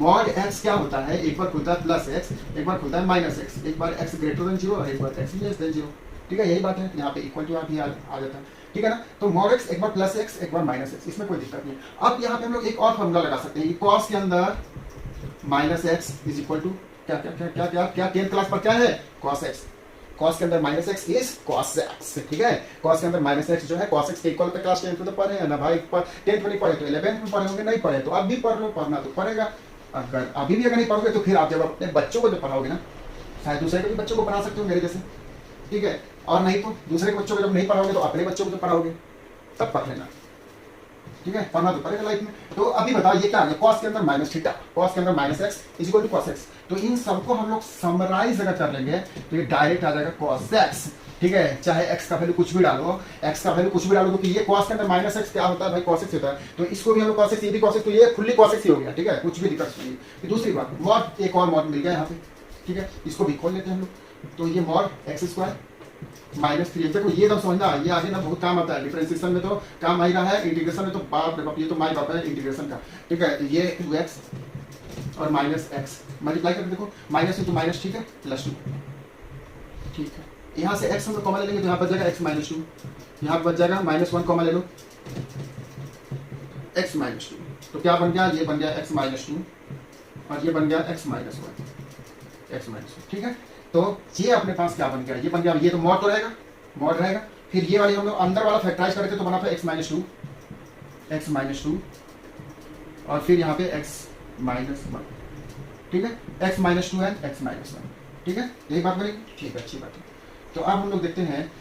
A: mod x क्या होता है, एक बार खुलता है प्लस x, एक बार खुलता है माइनस x, एक बार x ग्रेटर देन 0 और एक बार x लेस देन 0, ठीक है। यही बात है, यहाँ पे इक्वल टू भी आ जाता है, ठीक है ना। तो mod x एक बार प्लस x एक बार माइनस x, इसमें कोई दिक्कत नहीं। अब यहाँ पे हम लोग एक और फॉर्मूला लगा सकते हैं, cos के अंदर minus x is equal to क्या 10th क्लास पर क्या है, cos x, cos के अंदर minus x is cos x, ठीक है। cos के अंदर माइनस एक्स जो है cos x के इक्वल पे क्लास 10th में तो पढ़े हैं ना भाई, 10th में नहीं पढ़े तो 11th में पढ़े होंगे, नहीं पढ़े तो अब भी पढ़ लो, पढ़ना तो पड़ेगा। अगर अभी भी अगर नहीं पढ़ोगे तो फिर आप जब अपने बच्चों को जब पढ़ाओगे ना, शायद दूसरे के भी बच्चों को पढ़ा सकते हो मेरे जैसे, ठीक है, और नहीं तो दूसरे के बच्चों को जब नहीं पढ़ाओगे तो अपने बच्चों को जब पढ़ाओगे तब पढ़ लेना, ठीक है, पढ़ना तो पड़ेगा लाइफ में। तो अभी बताओ ये क्या आ गया, कॉस के अंदर माइनस थीटा, कॉस के अंदर minus x is equal to cos x. तो इन सबको हम लोग समराइज अगर कर लेंगे तो ये डायरेक्ट आ जाएगा कॉस एक्स, ठीक है। चाहे एक्स का वैल्यू कुछ भी डालो, एक्स का वैल्यू कुछ भी डालो, क्योंकि ये कॉस के अंदर माइनस एक्स क्या होता है भाई, कॉस एक्स होता है। तो इसको भी हम लोग कॉस एक्स, ये भी कॉस एक्स, तो ये फुल्ली कॉस एक्स ही हो गया, ठीक है, कुछ भी दिक्कत नहीं है। दूसरी बात मॉड, एक और मॉड मिल गया यहाँ पे, ठीक है, इसको भी खोल लेते हैं हम लोग। तो ये मॉड एक्स स्क्वायर माइनस 3, देखो ये तो समझना, ये आगे ना बहुत काम आता है, डिफरेंशिएशन में तो काम आ ही रहा है, इंटीग्रेशन में तो बाप रे बाप, ये तो माई बाप है इंटीग्रेशन का, ठीक है। तो ये 2x और माइनस एक्स मल्टीप्लाई करके देखो, माइनस इंटू माइनस, ठीक है, प्लस 2, ठीक है। यहाँ से x हम लोग कॉमन ले लेंगे तो यहाँ बच जाएगा x माइनस 2, यहाँ बच जाएगा -1 कॉमन ले लो, x माइनस 2, तो क्या बन गया, ये बन गया x माइनस 2 और ये बन गया x माइनस 1, x माइनस 2, ठीक है। तो ये अपने पास क्या बन गया, ये बन गया, ये तो मॉड तो रहेगा, मॉड रहेगा। फिर ये वाली हम लोग अंदर वाला फैक्टराइज करते तो बना था x माइनस 2, x माइनस 2 और फिर यहाँ पे x माइनस 1, ठीक है, x माइनस 2 है x माइनस 1, ठीक है, यही बात बनेगी, ठीक है, अच्छी बात है। तो अब हम लोग देखते हैं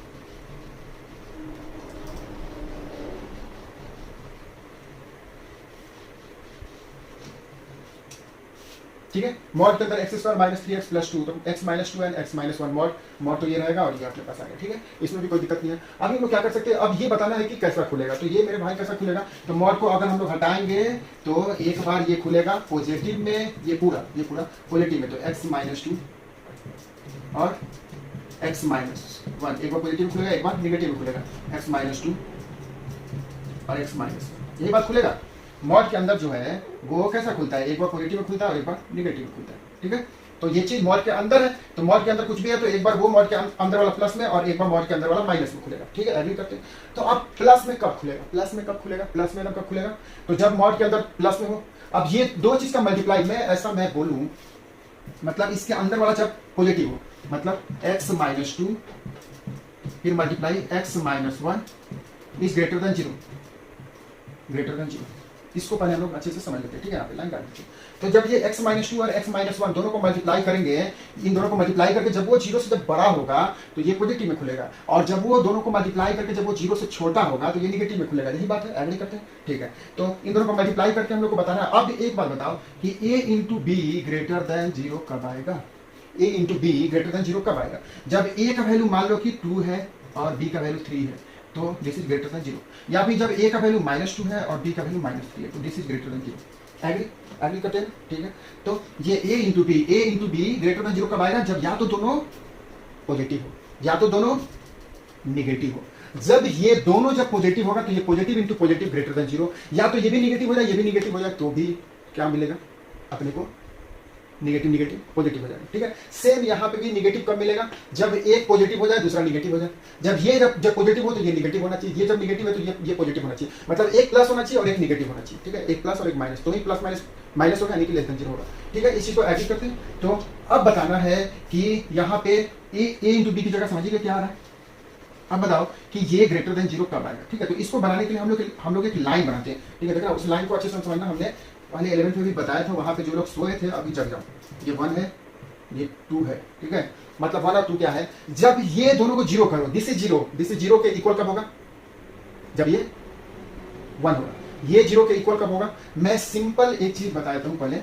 A: ठीक है, मॉड के अंदर x square minus 3x plus 2, तो x minus 2 and x minus 1 mod, mod तो ये रहेगा और ये अपने पास आ गया, ठीक है, इसमें भी कोई दिक्कत नहीं है। अभी हम लोग क्या कर सकते हैं, अब ये बताना है कि कैसा खुलेगा। तो ये मेरे भाई कैसा खुलेगा, तो मॉड को अगर हम लोग हटाएंगे तो एक बार ये खुलेगा पॉजिटिव में, ये पूरा पॉजिटिव में, तो x माइनस 2 और x माइनस 1, एक बार पॉजिटिव खुलेगा, एक बार निगेटिव खुलेगा, x माइनस 2 और x माइनस 1, यही बात खुलेगा। मॉड के अंदर जो है वो कैसा खुलता है, एक बार पॉजिटिव में खुलता है और एक बार निगेटिव में खुलता है, ठीक है। तो ये चीज मॉड के अंदर है, तो मॉड के अंदर कुछ भी है तो एक बार वो मॉड के अंदर वाला प्लस में और एक बार मॉड के अंदर वाला माइनस में खुलेगा, ठीक है, एग्री करते हैं। तो अब प्लस में कब खुलेगा, प्लस में कब खुलेगा, प्लस में कब खुलेगा, तो जब मॉड के अंदर प्लस में हो। अब ये दो चीज का मल्टीप्लाई में ऐसा मैं बोलूं, मतलब इसके अंदर वाला जब पॉजिटिव हो, मतलब x माइनस 2 फिर multiply x minus 1 is greater than 0, greater than 0, इसको पहले हम लोग अच्छे से समझ लेते हैं, ठीक है, यहाँ पे लाइन डाल दीजिए। तो जब ये x माइनस 2 और x माइनस 1 दोनों को मल्टीप्लाई करेंगे, इन दोनों को मल्टीप्लाई करके जब वो 0 से जब बड़ा होगा तो ये पॉजिटिव में खुलेगा, और जब वो दोनों को मल्टीप्लाई करके जब वो 0 से छोटा होगा तो ये निगेटिव में खुलेगा, यही बात है, एग्री करते हैं, ठीक है। तो इन दोनों को मल्टीप्लाई करके हम लोग को बताना है। अब एक बात बताओ कि a into b greater than 0 कब आएगा, a into b greater than 0 कब आएगा, जब a का वैल्यू मान लो कि 2 है और b का वैल्यू 3 है, तो दिस इज ग्रेटर देन 0, या फिर जब a का वैल्यू -2 है और b का वैल्यू -3 है, तो this is greater than 0, agree, agree करते हैं, ठीक है। तो ये a into b greater than 0 कब आएगा, जब या तो दोनों पॉजिटिव हो या तो दोनों निगेटिव हो। जब ये दोनों जब पॉजिटिव होगा तो ये positive into positive greater than 0, या तो ये भी निगेटिव हो जाए ये भी निगेटिव हो जाए, तो भी क्या मिलेगा अपने को, निगेटिव निगेटिव पॉजिटिव हो जाएगा, ठीक है। सेम यहाँ पे भी निगेटिव कब मिलेगा, जब एक पॉजिटिव हो जाए दूसरा निगेटिव हो जाए, जब पॉजिटिव हो तो ये निगेटिव होना चाहिए, ये जब निगेटिव है तो ये पॉजिटिव होना चाहिए, मतलब एक प्लस होना चाहिए और एक निगेटिव होना चाहिए, ठीक है, एक प्लस और एक माइनस, तो ही प्लस माइनस माइनस होगा यानी कि लेस देन 0 होगा, ठीक है। इस चीज को एग्री करते हैं। तो अब बताना है कि यहाँ पे ए इंटू बी की जगह समझिए क्या आ रहा है। अब बताओ कि ये ग्रेटर देन 0 कब आएगा, ठीक है। तो इसको बनाने के लिए हम लोग एक लाइन बनाते हैं, ठीक है, देखना उस लाइन को अच्छे से समझना। हमने पहले 11th में भी बताया था, वहां पे जो लोग सोए थे अभी जग जाओ, ये 1 है ये 2 है, ठीक है, मतलब 1 और 2 क्या है, जब ये दोनों को 0 करो, दिस इज 0 के इक्वल कब होगा, जब ये 1 होगा, ये 0 के इक्वल कब होगा। मैं सिंपल एक चीज बता देता हूं पहले,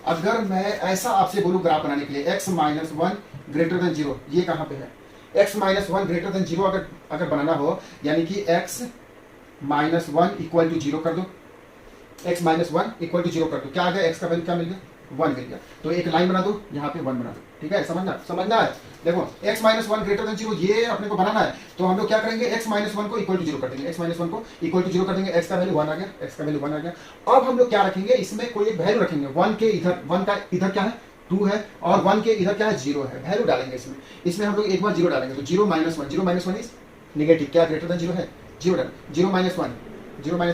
A: अगर मैं ऐसा आपसे बोलूं ग्राफ बनाने के लिए x माइनस 1 ग्रेटर देन 0, ये कहां पे है, x माइनस 1 ग्रेटर देन 0 अगर बनाना हो, यानी कि x माइनस 1 इक्वल टू 0 कर दो, x माइनस 1 इक्वल टू 0 कर दो, क्या आ गया, x का वैल्यू क्या मिल गया, 1 मिल गया। तो एक लाइन बना दो, यहाँ पे 1 बना दो, ठीक है, समझना है। देखो x माइनस 1 ग्रेटर देन 0 ये अपने को बनाना है, तो हम लोग क्या करेंगे, x माइनस 1 को इक्वल टू 0 कर देंगे, x माइनस 1 को इक्वल टू 0 कर देंगे, x का वैल्यू 1 आ गया, x का वैल्यू 1 आ गया। अब हम लोग क्या रखेंगे, इसमें कोई एक वैल्यू रखेंगे, 1 के इधर, 1 का इधर क्या है 2 है, और 1 के इधर क्या है 0 है, वैल्यू डालेंगे इसमें हम लोग एक बार 0 डालेंगे, तो 0 माइनस 1 इज निगेटिव, क्या ग्रेटर देन 0 है, 0 डाल, 0 माइनस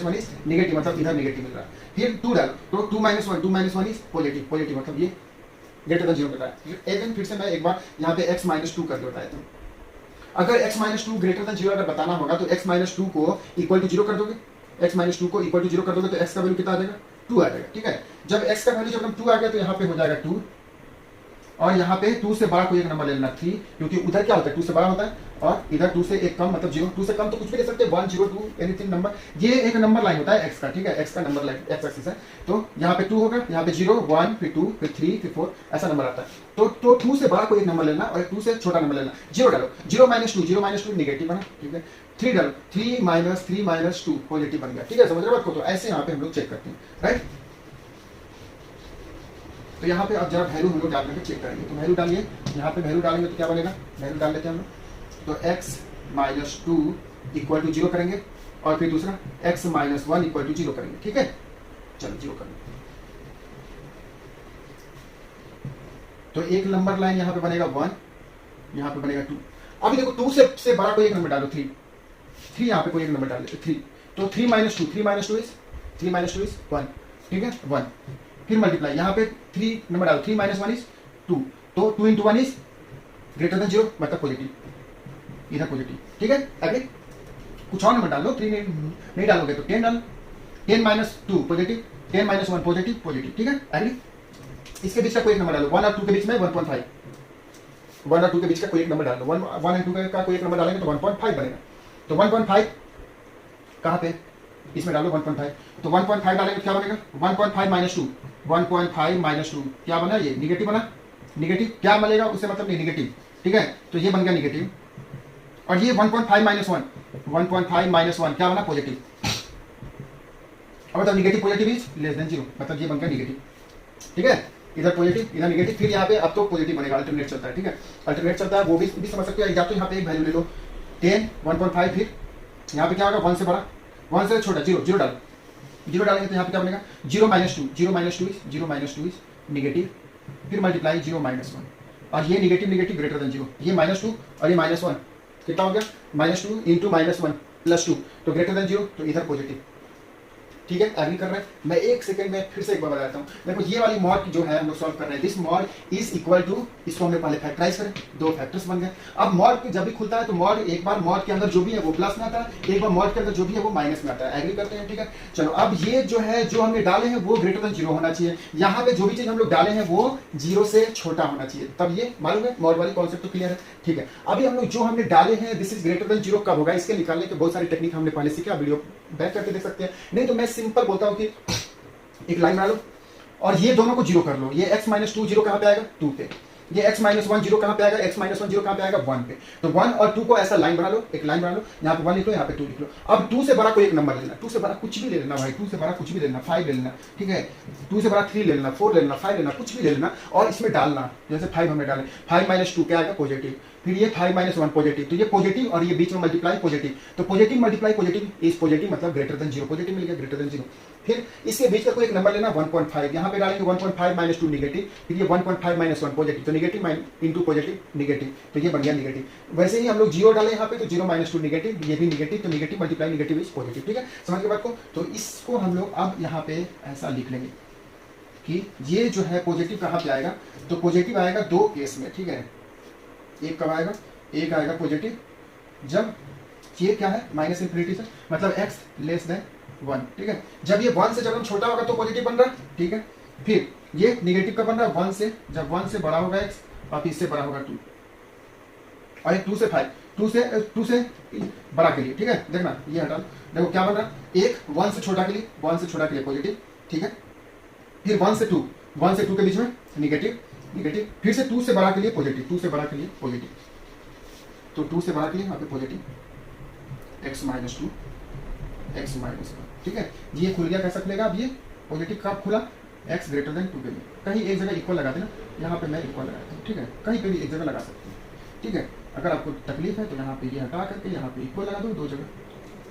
A: 1 इज निगेटिव, मतलब इधर निगेटिव मिल रहा है। फिर 2 डालो, तो 2 माइनस 1 इज पॉजिटिव, मतलब ये ग्रेटर देन 0 मिल रहा है। एक फिर से मैं एक बार यहाँ पे x माइनस 2 कर देता हूँ। अगर x माइनस 2 ग्रेटर देन 0 अगर बताना होगा तो x माइनस 2 को इक्वल टू 0 कर दोगे, x माइनस 2 को इक्वल टू 0 कर दोगे तो x का वैल्यू कितना आ जाएगा, 2 आ जाएगा, ठीक है। जब x का वैल्यू जब 2 आ गया तो यहाँ पे हो जाएगा 2 और यहाँ पे 2 से बड़ा कोई एक नंबर ले लेना 3, क्योंकि उधर क्या होता है 2 से बड़ा होता है और इधर 2 से एक कम, मतलब 0, 2 से कम तो कुछ भी ले सकते हैं 1 0 2 एनीथिंग नंबर। ये एक नंबर लाइन होता है एक्स का, ठीक है, एक्स का नंबर लाइन एक्स एक्सिस है। तो यहाँ पे 2 होगा, यहाँ पे 0 1 फिर 2 फिर 3 फिर 4 ऐसा नंबर आता है। तो 2 से बड़ा कोई एक नंबर लेना और 2 से छोटा नंबर लेना। 0 डालो, 0 - 2 नेगेटिव बना, ठीक है। 3 डालो, 3 - 2 पॉजिटिव बन गया, ठीक है, समझ रहे हो बात को। तो ऐसे यहाँ पे हम लोग चेक करते हैं, राइट। तो यहाँ पे अब जरा वैल्यू हम लोग डाल करके चेक करेंगे। तो वैल्यू डालिए, यहाँ पे वैल्यू डालेंगे तो क्या बनेगा, वैल्यू डाल लेते हैं हम लोग। तो x - 2 इक्वल टू 0 करेंगे और फिर दूसरा x - 1 इक्वल टू 0 करेंगे, ठीक है। चलो 0 करेंगे तो एक नंबर लाइन यहाँ पे बनेगा 1, यहाँ पे बनेगा 2। अभी देखो 2 से बड़ा कोई एक नंबर डालो 3 यहाँ पे कोई एक नंबर डाल देते 3। तो 3 - 2 इज 1, ठीक है 1। फिर मल्टीप्लाई, यहाँ पे 3 नंबर डालो, 3 - 1 इज 2। तो 2 × 1 इज ग्रेटर देन 0, मतलब पॉजिटिव, इधर पॉजिटिव, ठीक है। अगले कुछ और नंबर डाल लो, 3 नहीं डालोगे तो 10 डालो, 10 - 2 पॉजिटिव, 10 - 1 पॉजिटिव, ठीक है। अगले इसके बीच का कोई एक नंबर डालो, 1 और 2 के बीच में 1.5, 1 और 2 के बीच का कोई एक नंबर डाल लो, 1 और 2 का कोई एक नंबर डालेंगे तो 1.5 बनेगा। तो 1.5 कहाँ पे, इसमें डालो 1.5। तो 1.5 डालेंगे तो क्या बनेगा, 1.5 - 2, 1.5 - 2 क्या बना, ये निगेटिव बना। निगेटिव क्या मिलेगा उससे मतलब नहीं, निगेटिव, ठीक है। तो ये बन गया निगेटिव। और ये 1.5 - 1, 1.5 - 1 क्या बना, पॉजिटिव। और मतलब negative positive is less than 0, मतलब ये बन गया निगेटिव, ठीक है। इधर पॉजिटिव इधर निगेटिव, फिर यहाँ पे अब तो पॉजिटिव बनेगा, अल्टरनेट चलता है, ठीक है। अल्टरनेट चलता है वो भी समझ सकते हो, या तो यहाँ पे एक वैल्यू ले लो 10 1.5, फिर यहाँ पे क्या होगा 1 से बड़ा 1 से छोटा 0 0 डालो, 0 डालेंगे तो यहाँ पे क्या बनेगा 0 - 2 इज निगेटिव। फिर मल्टीप्लाई 0 - 1 और ये निगेटिव ग्रेटर देन 0, ये -2 और ये -1 कितना हो गया, -2 × -1 + 2 तो ग्रेटर देन 0, तो इधर पॉजिटिव, ठीक है। एग्री कर रहे हैं। मैं एक सेकंड में फिर से एक बार बताता हूँ। देखो ये वाली मॉड जो है हम लोग सॉल्व कर रहे हैं, this mod is equal to, इसको हमने पहले फैक्टराइज करें, 2 फैक्टर्स बन गए। अब मॉड जब भी खुलता है तो मॉड एक बार मॉड के अंदर जो भी है वो प्लस में आता है, एक बार मॉड के अंदर जो भी है वो माइनस में आता है। एग्री करते हैं, ठीक है। चलो अब ये जो है जो हमने डाले हैं वो ग्रेटर देन 0 होना चाहिए। यहाँ पे जो भी चीज हम लोग डाले हैं वो 0 से छोटा होना चाहिए, तब ये मालूम है, मॉड वाली कॉन्सेप्ट तो क्लियर है, ठीक है। अभी हम लोग जो हमने डाले हैं दिस इज ग्रेटर देन 0 कब होगा, इसके निकालने के बहुत सारी टेक्निक हमने पहले सीखा, वीडियो बैक करके देख सकते हैं। नहीं तो मैं सिंपल बोलता हूँ कि एक लाइन बना लो और ये दोनों को 0 कर लो। ये x - 2 0 कहाँ पे आएगा, 2 पे। ये x - 1 0 कहाँ पे आएगा, x - 1 0 कहाँ पे आएगा, 1 पे। तो 1 और 2 को ऐसा लाइन बना लो, एक लाइन बना लो, यहाँ पे 1 लिख लो, यहाँ पे 2 लिख लो। अब 2 से बड़ा कोई एक नंबर लेना, 2 से बड़ा कुछ भी ले लेना भाई, 2 से बड़ा कुछ भी ले लेना, 5 ले लेना, ठीक है। 2 से बड़ा 3 ले लेना, 4 ले लेना, 5 लेना, कुछ भी ले लेना और इसमें डालना। जैसे 5 हमने डाले, 5 - 2 क्या आएगा, पॉजिटिव। फिर ये 5 - 1 पॉजिटिव, तो ये पॉजिटिव और ये बीच में मल्टीप्लाई पॉजिटिव, तो positive multiply positive is positive, मतलब ग्रेटर देन 0, पॉजिटिव मिल गया, ग्रेटर देन 0। फिर इसके बीच का कोई एक नंबर लेना 1.5, यहाँ पे डालेंगे 1.5 - 2 निगेटिव, फिर ये 1.5 - 1 पॉजिटिव, तो निगेटिव इंटू पॉजिटिव निगेटिव, तो ये बन गया निगेटिव। वैसे ही हम लोग 0 डाले यहाँ पे तो 0 - 2 निगेटिव, ये भी निगेटिव, तो negative multiply negative is positive, ठीक है। समझ के बात को। तो इसको हम लोग अब यहाँ पे ऐसा लिख लेंगे कि ये जो है पॉजिटिव कहाँ पे आएगा, तो पॉजिटिव आएगा 2 केस में, ठीक है। एक कब आएगा, एक आएगा पॉजिटिव जब ये क्या है माइनस इंफिनिटी से, मतलब x लेस देन 1, ठीक है। जब ये 1 से जब हम छोटा होगा तो पॉजिटिव बन रहा है, ठीक है। फिर ये निगेटिव का बन रहा है 1 से, जब 1 से बड़ा होगा x और इससे बड़ा होगा 2, और एक 2 से 5, 2 से बड़ा के लिए, ठीक है। देखना ये हटा, देखो क्या बन रहा है, एक 1 से छोटा के लिए, 1 से छोटा के लिए पॉजिटिव, ठीक है। फिर 1 से 2, 1 से 2 के बीच में निगेटिव निगेटिव, फिर से 2 से बड़ा के लिए पॉजिटिव, 2 से बड़ा के लिए पॉजिटिव, तो 2 से बड़ा के लिए यहाँ पे पॉजिटिव, x - 2 x - 1, ठीक है। ये खुल गया, कैसा खुलेगा अब ये पॉजिटिव कब खुला, x ग्रेटर देन 2 के लिए। कहीं एक जगह इक्वल लगाते ना, यहाँ पे मैं इक्वल लगाता हूँ, ठीक है। कहीं पे भी एक जगह लगा सकते हैं, ठीक है। अगर आपको तकलीफ है तो यहाँ पे ये हटा करके यहाँ पे इक्वल लगा दो, 2 जगह।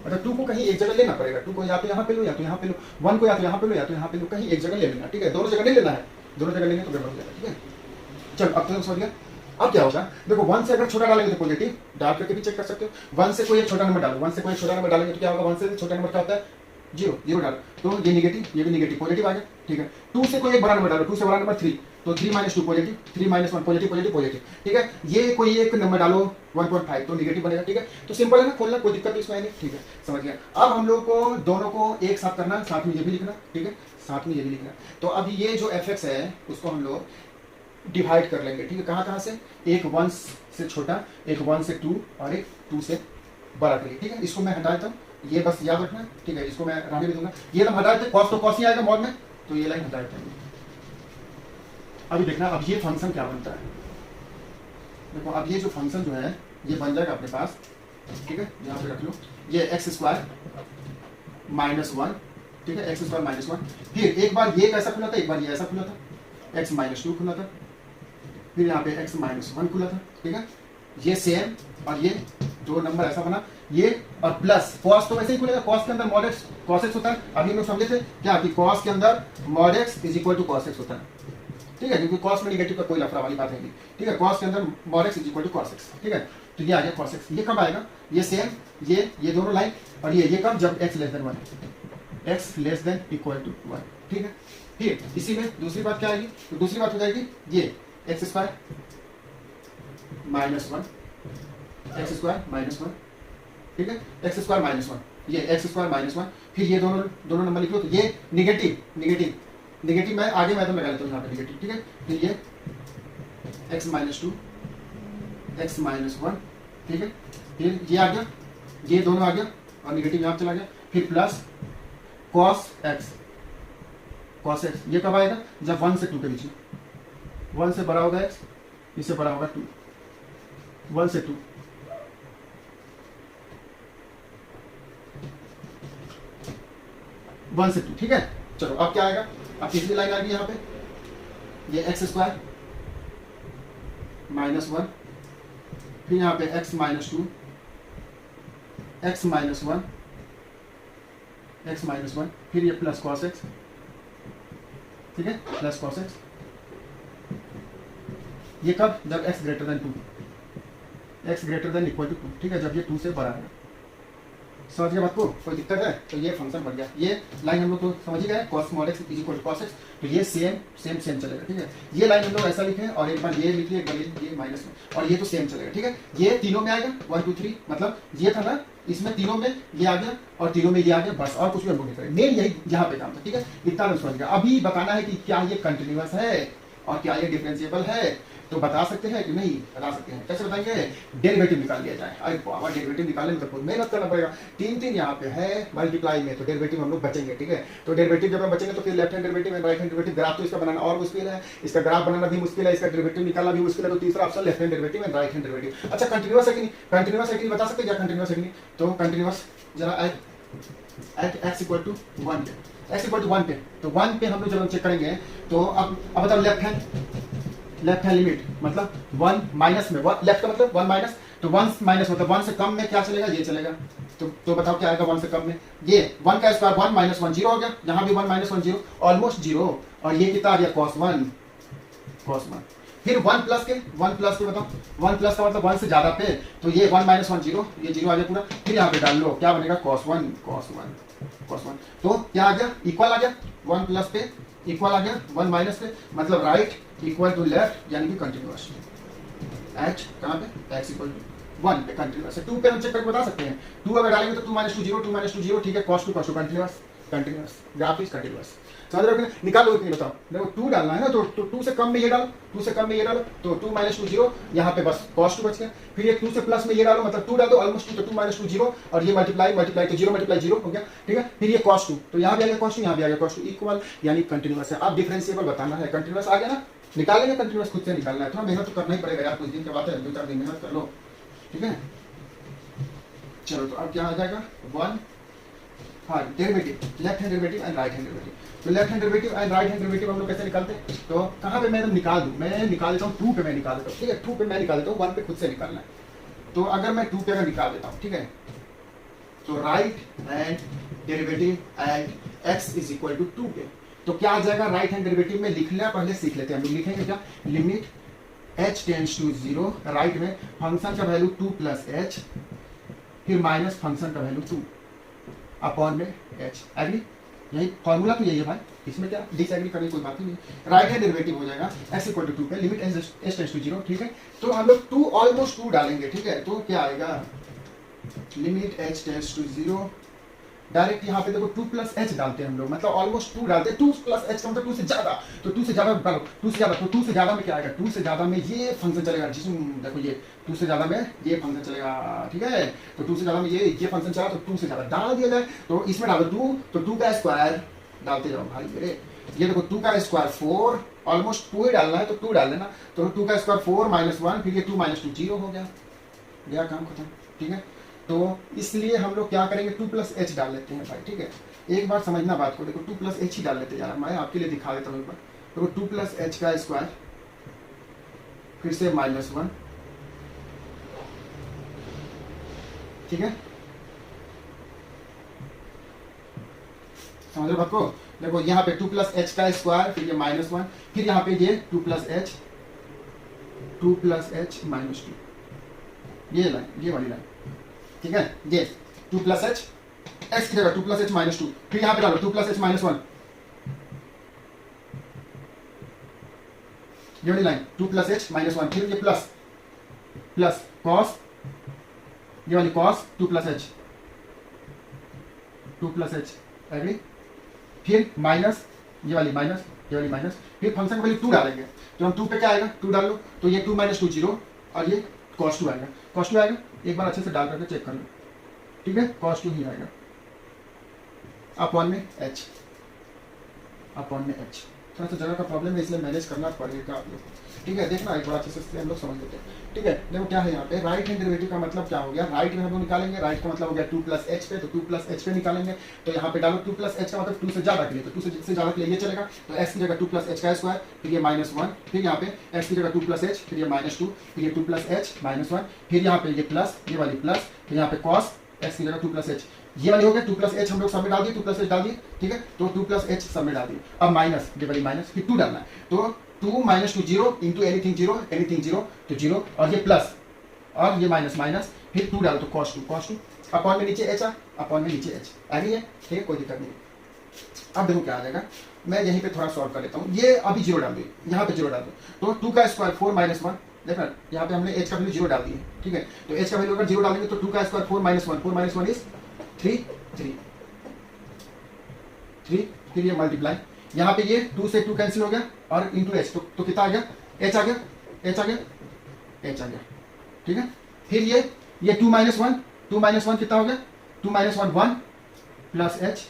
A: मतलब 2 को कहीं एक जगह लेना पड़ेगा, 2 को या तो यहाँ पे लो या तो यहाँ पे लो, 1 को या तो यहाँ पे लो या तो यहाँ पे लो, कहीं एक जगह ले लेना, ठीक है। दोनों जगह नहीं लेना है, दोनों जगह लेंगे तो गड़बड़ हो जाएगा, ठीक है। चलो अब तो समझ गया। अब क्या होगा, देखो 1 से अगर छोटा डालेंगे तो पॉजिटिव, डाल करके भी चेक कर सकते हो। 1 से कोई एक छोटा नंबर डालो, 1 से कोई छोटा नंबर डालेंगे तो क्या होगा, 1 से छोटा नंबर क्या होता है, 0 0 डालो, तो ये निगेटिव, ये भी निगेटिव, पॉजिटिव आ गया, ठीक है। 2 से कोई एक बड़ा नंबर डालो, 2 से बड़ा नंबर 3, तो 3 - 2 पॉजिटिव, 3 - 1 पॉजिटिव पॉजिटिव पॉजिटिव, ठीक है। ये कोई एक नंबर डालो 1.5 तो निगेटिव बनेगा, ठीक है। तो सिंपल है ना, खोलना कोई दिक्कत इसमें नहीं, ठीक है। समझ गया। अब हम लोग को दोनों को एक साथ करना, साथ में ये भी लिखना, ठीक है, साथ में ये भी लिखना। तो अब ये जो fx है उसको हम लोग डिवाइड कर लेंगे, ठीक है। कहाँ कहाँ से, एक 1 से छोटा, एक 1 से 2 और एक 2 से बड़ा करिए, ठीक है। इसको मैं हटा देता हूँ, ये बस याद रखना, ठीक है। इसको मैं रहने भी दूंगा, ये तो हटा देते, कॉस तो कॉस ही आएगा मॉड में, तो ये लाइन हटा देते हैं। अभी देखना अब ये फंक्शन क्या बनता है। देखो अब ये जो फंक्शन जो है ये बन जाएगा अपने पास, ठीक है। यहाँ पे रख लो, ये एक्स स्क्वायर माइनस 1, ठीक है, एक्स स्क्वायर माइनस 1। फिर एक बार ये कैसा खुला था, एक बार ये ऐसा खुला था, एक्स माइनस 2 खुला था, फिर यहाँ पे एक्स माइनस 1 खुला था, ठीक है। ये सेम, और ये दो नंबर ऐसा बना, ये और प्लस कॉस तो वैसे ही खुलेगा, कॉस के अंदर मॉड एक्स कॉस एक्स होता है। अभी हम लोग समझे थे क्या कि कॉस के अंदर mod x is equal to cos x होता है, ठीक है, क्योंकि कॉस में निगेटिव का कोई लफड़ा वाली बात नहीं, ठीक है। कॉस के अंदर mod x is equal to cos x, ठीक है। तो ये आ गया कॉस एक्स। ये कब आएगा, ये सेम, ये दोनों लाइन, और ये कब, जब x less than 1, x less than equal to 1, ठीक है। फिर इसी में दूसरी बात क्या आएगी, तो दूसरी बात हो जाएगी ये x square minus 1, x square minus 1, ठीक है, एक्स स्क्वायर माइनस 1, ये एक्स स्क्वायर माइनस 1। फिर ये दोनों नंबर लिख लो, तो ये निगेटिव मैं आगे मैं तो लगा लेता हूँ यहाँ पे निगेटिव, ठीक है। फिर ये एक्स माइनस 2, एक्स माइनस 1, ठीक है। फिर ये आ गया, ये दोनों आ गया, और निगेटिव यहाँ चला गया। फिर प्लस कॉस एक्स, ये कब आएगा, जब 1 से 2 के बीच में, 1 से बड़ा होगा एक्स, इससे बड़ा होगा 2, 1 से 2, ठीक है। चलो अब क्या आएगा, अब तीसरी लाइन आ गई यहाँ पे, ये एक्स स्क्वायर माइनस 1, फिर यहाँ पे x minus 2, x minus 1, x minus 1, फिर ये प्लस कॉस एक्स, ठीक है, प्लस कॉस एक्स। ये कब, जब x greater than 2, x greater than equal to 2, ठीक है, जब ये 2 से बड़ा है। समझ गए बात को, कोई दिक्कत है, तो ये फंक्शन बन गया। ये लाइन हम लोग तो समझ ही गए, cos mod x is equal to cos x, तो ये सेम चलेगा, ठीक है। ये लाइन हम लोग ऐसा लिखे हैं, और एक बार ये लिखिए, एक बार ये माइनस में, और ये तो सेम चलेगा, ठीक है। ये तीनों में आएगा 1 2 3, मतलब ये था ना, इसमें तीनों में ये आ गया और तीनों में ये आ गया, बस और कुछ भी हम लोग नहीं करें, मेन यही यहाँ पे काम था, ठीक है। इतना हम समझ गया। अभी बताना है कि क्या ये कंटिन्यूअस है और क्या ये डिफरेंशिएबल है, तो बता सकते हैं कि नहीं, बता सकते हैं। कैसे बताएंगे, डेरिवेटिव निकाल लिया जाए। अरे बाबा, डेरिवेटिव निकालने में तो बहुत मेहनत करना पड़ेगा, 3 यहाँ पे है मल्टीप्लाई में, तो डेरिवेटिव हम लोग बचेंगे, ठीक है। तो डेरिवेटिव जब हम बचेंगे तो फिर left hand derivative and right hand derivative, graph तो इसका बनाना और मुश्किल है, इसका ग्राफ बनाना भी मुश्किल है, इसका डेरिवेटिव निकालना भी मुश्किल है। तो तीसरा option left hand derivative and right hand derivative. अच्छा कंटिन्यूअस है कि नहीं, कंटिन्यूअस है कि नहीं बता सकते क्या कंटिन्यूअस है कि नहीं, तो कंटिन्यूअस जरा एट एक्स इक्वल टू 1 पे, एक्स इक्वल टू 1 पे, तो 1 पे हम लोग जब हम चेक करेंगे, तो अब बताओ लेफ्ट हैंड लिमिट मतलब 1 माइनस में, लेफ्ट का मतलब 1 माइनस, तो 1 माइनस मतलब 1 से कम में क्या चलेगा, ये चलेगा। तो बताओ क्या आएगा 1 से कम में, ये 1 का स्क्वायर 1 माइनस 1 0 हो गया, यहाँ भी 1 माइनस 1 0, ऑलमोस्ट 0, और ये कितना आ गया cos 1। फिर 1 प्लस के बताओ, 1 प्लस का मतलब 1 से ज्यादा पे, तो ये 1 माइनस 1 0, ये 0 आ गया पूरा। फिर यहाँ पे डाल लो, क्या बनेगा cos 1, तो क्या आ गया, इक्वल आ गया, 1 प्लस पे इक्वल आ गया 1 माइनस पे, मतलब राइट इक्वल टू लेफ्ट, यानी कि कंटिन्यूअस। एच कहाँ पे, एक्स इक्वल टू 1 पे कंटिन्यूअस है। 2 पे हम चेक करके बता सकते हैं, 2 अगर डालेंगे तो 2 माइनस 2 0, 2 माइनस 2 0, ठीक है, cos 2 continuous, graph is continuous. समझ रहे हो कि निकालो इतनी, बताओ। देखो 2 डालना है ना, तो 2 से कम में ये डालो, 2 से कम में ये डालो, तो 2 माइनस 2 0, यहाँ पे बस cos 2 बच गया। फिर ये 2 से प्लस में ये डालो, मतलब 2 डाल दो, ऑलमोस्ट 2, तो 2 माइनस 2 0, और ये मल्टीप्लाई तो 0 मल्टीप्लाई 0 हो गया, ठीक है। फिर ये cos 2, तो यहाँ भी आ गया cos 2, यहाँ भी आ गया cos 2, इक्वल यानी कंटिन्यूअस है। अब डिफरेंशिएबल बताना है, कंटिन्यूअस आ गया ना, निकालेंगे कंटिन्यूअस, खुद से निकालना है, थोड़ा मेहनत तो करना ही पड़ेगा यार, कुछ दिन के बाद है, 2-4 दिन मेहनत कर लो, ठीक है। चलो तो अब क्या आ जाएगा 1, हाँ derivative, left hand derivative and right hand derivative. तो left hand derivative and right hand derivative हम लोग कैसे निकालते हैं, तो कहाँ पे मैं निकाल दूँ, मैं निकाल देता हूँ 2 पे, मैं निकाल देता हूँ, ठीक है, 2 पे मैं निकाल देता हूँ, 1 पे खुद से निकालना है। तो अगर मैं 2 पे अगर निकाल देता हूँ, ठीक है, तो right hand derivative and x is equal to 2 पे, तो क्या आ जाएगा, राइट हैंड डेरिवेटिव में लिख लिया, पहले सीख लेते हैं हम लोग, लिखेंगे क्या, limit h tends to 0, right में फंक्शन का वैल्यू 2 प्लस h, फिर माइनस फंक्शन का वैल्यू 2 अपॉन में h। एग्री, यही फॉर्मूला तो यही है भाई, इसमें क्या डिसएग्री करने की कोई बात ही नहीं। राइट हैंड डेरिवेटिव हो जाएगा x इक्वल टू 2 पे, लिमिट h टेंड्स टू 0, ठीक है। तो हम लोग 2 ऑलमोस्ट 2 डालेंगे, ठीक है, तो क्या आएगा, limit h tends to 0, direct यहाँ पे देखो 2 प्लस एच डालते हैं हम लोग, मतलब ऑलमोस्ट 2 डालते हैं। 2 प्लस एच का मतलब 2 से ज्यादा, तो 2 से ज्यादा डालो, 2 से ज्यादा, तो 2 से ज्यादा में क्या आएगा, 2 से ज्यादा में ये फंक्शन चलेगा, जिसमें देखो ये 2 से ज्यादा में ये फंक्शन चलेगा, ठीक है। तो 2 से ज्यादा में ये फंक्शन चला, तो 2 से ज्यादा डाल दिया जाए, तो इसमें डालो 2, तो 2 का स्क्वायर डालते जाओ भाई मेरे। ये देखो 2 का स्क्वायर 4, ऑलमोस्ट 2 ही डालना है तो 2 डाल लेना, तो 2 का स्क्वायर 4 माइनस 1, फिर ये 2 माइनस 2 0 हो गया काम खत्म, ठीक है। तो इसलिए हम लोग क्या करेंगे, 2 प्लस एच डाल लेते हैं भाई, ठीक है। एक बार समझना बात को, देखो 2 प्लस एच ही डाल लेते हैं यार, मैं आपके लिए दिखा देता हूँ एक बार। देखो 2 प्लस एच का स्क्वायर, फिर से माइनस 1, ठीक है, समझ लो बात को। देखो यहाँ पे 2 प्लस एच का स्क्वायर, फिर ये माइनस 1, फिर यहाँ पे ये 2 प्लस एच माइनस 2, ये लाइन, ये वाली लाइन, ठीक है। ये 2 प्लस एच एक्स की जगह 2 प्लस एच माइनस 2, फिर यहाँ पे डालो 2 प्लस एच माइनस 1, ये वाली लाइन 2 प्लस एच माइनस 1, फिर ये प्लस प्लस कॉस, ये वाली कॉस 2 प्लस एच एग्री, फिर माइनस ये वाली माइनस, फिर फंक्शन की वैल्यू 2 डालेंगे, तो हम 2 पे क्या आएगा, 2 डाल लो, तो ये 2 माइनस 2 0, और ये cos 2 आएगा, cos 2 आएगा, एक बार अच्छे से डाल करके चेक कर लो, ठीक है, cos 2 ही आएगा, अपॉन में h, थोड़ा सा जगह का प्रॉब्लम है, इसलिए मैनेज करना पड़ेगा आप लोग, ठीक है। देखना एक बार अच्छे से हम लोग समझ लेते हैं, ठीक है। देखो क्या है यहाँ पे, राइट हैंड डेरिवेटिव का मतलब क्या हो गया, राइट में हम लोग निकालेंगे, राइट का मतलब हो गया 2 प्लस एच पे, तो 2 प्लस एच पे निकालेंगे, तो यहाँ पे डालो 2 प्लस एच का मतलब 2 से ज्यादा के लिए, तो 2 से ज्यादा के लिए ये चलेगा, तो एक्स की जगह 2 प्लस एच का स्क्वायर, फिर ये माइनस 1, फिर यहाँ पे एक्स की जगह 2 प्लस एच, फिर ये माइनस 2, फिर ये 2 प्लस एच माइनस 1, फिर यहाँ पे ये प्लस, ये वाली प्लस, फिर यहाँ पे कॉस एक्स की जगह 2 प्लस एच, ये वाली हो गया 2 प्लस एच, हम लोग सब में डाल दिए, 2 प्लस एच डाल दिए, ठीक है, तो 2 प्लस एच सब में डाल दिए। अब माइनस, ये वाली माइनस, फिर 2 डालना है, तो 2 माइनस 2 0 इंटू एनीथिंग 0 तो 0, और ये प्लस और ये माइनस माइनस, फिर 2 डालो तो cos 2, अपॉन में नीचे एच, अपॉन में नीचे एच आ गई है, ठीक है, कोई दिक्कत नहीं। अब देखो क्या आ जाएगा, मैं यहीं पे थोड़ा सॉल्व कर लेता हूँ, ये अभी 0 डाल दो, यहाँ पे 0 डाल दो, तो 2 का स्क्वायर 4 माइनस 1, देखना यहाँ पे हमने एच का वैल्यू 0 डाल दी है, ठीक है, तो एच का वैल्यू अगर 0 डालेंगे तो 2 का स्क्वायर 4 माइनस 1 इज 3, फिर ये मल्टीप्लाई, यहाँ पे ये 2 से 2 कैंसिल हो गया, और इंटू एच, तो कितना आ गया, एच आ गया, ठीक है। फिर ये 2 माइनस 1 कितना हो गया, 2 माइनस 1 प्लस एच,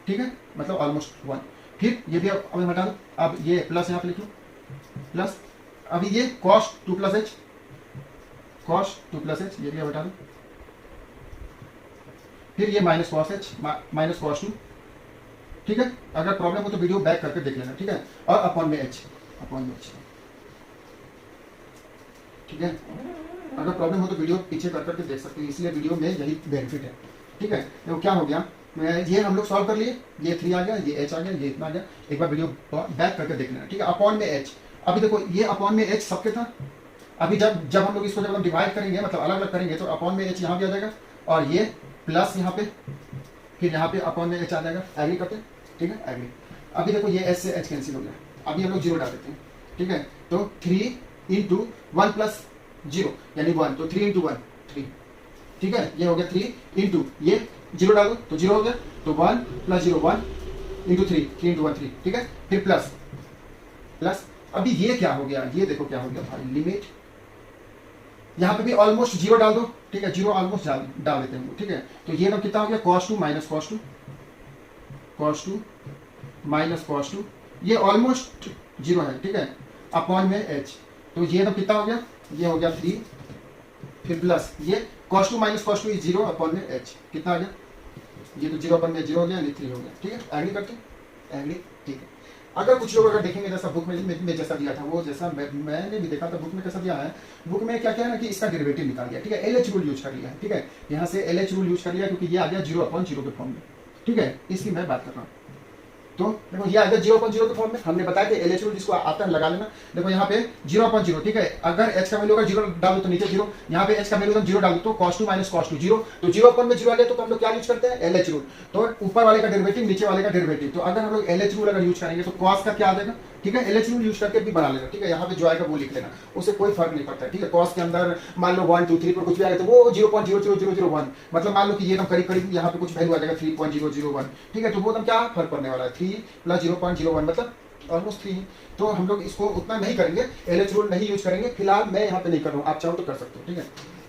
A: ठीक है, मतलब ऑलमोस्ट 1, फिर ये भी अब हटा दो, अब ये प्लस यहाँ पे लिखो प्लस, अभी ये cos 2 प्लस एच, ये भी अब हटा दो, फिर ये minus cos H minus cos 2, ठीक है। अगर प्रॉब्लम हो तो वीडियो बैक करके देख लेना, ठीक है, और अपॉन में एच, ठीक है। अगर प्रॉब्लम हो तो वीडियो पीछे कर करके देख सकते हैं, इसलिए वीडियो में यही बेनिफिट है, ठीक है। देखो क्या हो गया, ये हम लोग सॉल्व कर लिए, ये 3 आ गया, ये एच आ गया, ये इतना आ गया, एक बार वीडियो बैक करके देख लेना, ठीक है। अपॉन में एच, अभी देखो ये अपॉन में एच सबके था, अभी जब हम लोग इसको जब हम डिवाइड करेंगे, मतलब अलग अलग करेंगे, तो अपॉन में एच यहाँ भी आ जाएगा, और ये प्लस यहाँ पे, फिर यहाँ पे अपॉन में एच आ जाएगा, एग्री करते हैं, ठीक है, एग्री। अभी देखो ये एच से एच कैंसिल हो गया, अभी हम लोग 0 डाल देते हैं, ठीक है, तो 3 इंटू 1 प्लस 0 यानी 1, तो 3 इंटू 1 3, ठीक है, ये हो गया 3 इंटू ये 0 डालो तो 0 हो गया, तो 1 प्लस 0 1 इंटू 3 इंटू 1 3, ठीक है, फिर प्लस, अभी ये क्या हो गया, ये देखो क्या हो गया भाई, लिमिट, यहाँ पे भी ऑलमोस्ट 0 डाल दो, ठीक है, 0 ऑलमोस्ट डाल देते हैं, ठीक है, तो ये ना कितना हो गया, cos 2 माइनस cos 2, ये ऑलमोस्ट 0 है, ठीक है, अपॉन में h, तो ये ना कितना हो गया, ये हो गया 3, फिर प्लस ये cos 2 minus cos 2 is 0 upon में h, कितना आ गया, ये तो 0 अपॉन में 0 हो गया, यानी 3 हो गया, ठीक है, एग्री करते, एग्री, ठीक है। अगर कुछ लोग अगर देखेंगे जैसा बुक में जैसा दिया था, वो जैसा मैंने भी देखा था, बुक में कैसा दिया है, बुक में क्या क्या है ना कि इसका डेरिवेटिव निकाल दिया, ठीक है, एलएच रूल यूज कर लिया है, ठीक है, यहाँ से एलएच रूल यूज कर लिया, क्योंकि ये आ गया 0/0 के फॉर्म में, ठीक है, इसकी मैं बात कर रहा हूँ। तो देखो ये आ गया 0/0 के फॉर्म में, हमने बताया कि एलएच रूल जिसको आता है लगा लेना। देखो यहाँ पे 0/0, ठीक है, अगर एच का वैल्यू अगर 0 डाल दो तो नीचे 0, यहाँ पे एच का वैल्यू 0 डाल दो तो cos 2 माइनस cos 2 0, तो 0/0 आ गया, तो हम लोग क्या यूज करते हैं, एलएच रूल, तो ऊपर वाले का डेरिवेटिव नीचे वाले का डेरिवेटिव, तो अगर हम लोग एलएच रूल अगर यूज करेंगे तो cos का क्या आ जाएगा, ठीक है, LH रूल यूज करके भी बना लेना, ठीक है, यहाँ पे जो आएगा वो लिख लेना, उससे कोई फर्क नहीं पड़ता है, ठीक है। कॉस के अंदर मान लो 1 2 3 पर कुछ भी आएगा तो वो 0.00001, मतलब मान लो कि ये एकदम करीब करीब यहाँ पे कुछ वैल्यू आ जाएगा 3.001, ठीक है, तो वो एकदम क्या फर्क पड़ने वाला है, 3 + 0.01 मतलब ऑलमोस्ट 3। तो हम लोग इसको उतना नहीं करेंगे, LH रूल नहीं यूज करेंगे फिलहाल, मैं यहाँ पे नहीं कर रहा हूँ, आप चाहो तो कर सकते हो, ठीक है।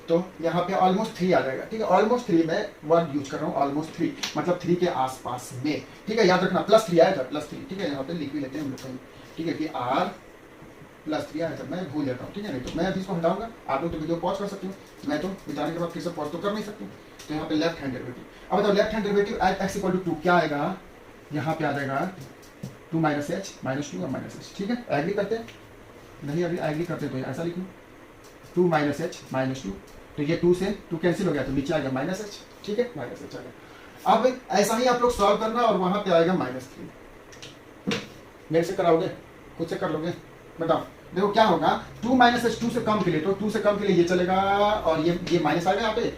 A: तो यहाँ पे ऑलमोस्ट 3 आ जाएगा, ठीक है, ऑलमोस्ट 3 मैं 1 यूज कर रहा हूँ, ऑलमोस्ट 3 मतलब 3 के आसपास में, ठीक है, याद रखना +3 आया था, +3, ठीक है, यहाँ पे लिख भी लेते हैं हम लोग कहीं, ठीक है, कि R +3 आया था, मैं भूल जाता हूँ, ठीक है। नहीं तो मैं अभी इसको हटाऊंगा, आप लोग तो वीडियो पॉज कर सकते हो, मैं तो बिताने के बाद फिर से पॉज तो कर नहीं सकती। तो यहाँ पे लेफ्ट हैंड डेरिवेटिव, अब बताओ left hand derivative eight x = 2 क्या आएगा, यहाँ पे आ जाएगा 2 - h -2 और -h, ठीक है। एग्री करते हैं, नहीं अभी एग्री करते तो ऐसा लिख लो 2 - h -2, तो ये 2 से 2 कैंसिल हो गया तो नीचे आ गया -h, ठीक है, -h आ गया। अब ऐसा ही आप लोग सॉल्व करना और वहां पे आएगा -3। मेरे से कराओगे, खुद से कर लोगे, बताओ। देखो क्या होगा, 2 - h 2 से कम के लिए, तो 2 से कम के लिए ये चलेगा और ये माइनस आएगा यहाँ पे,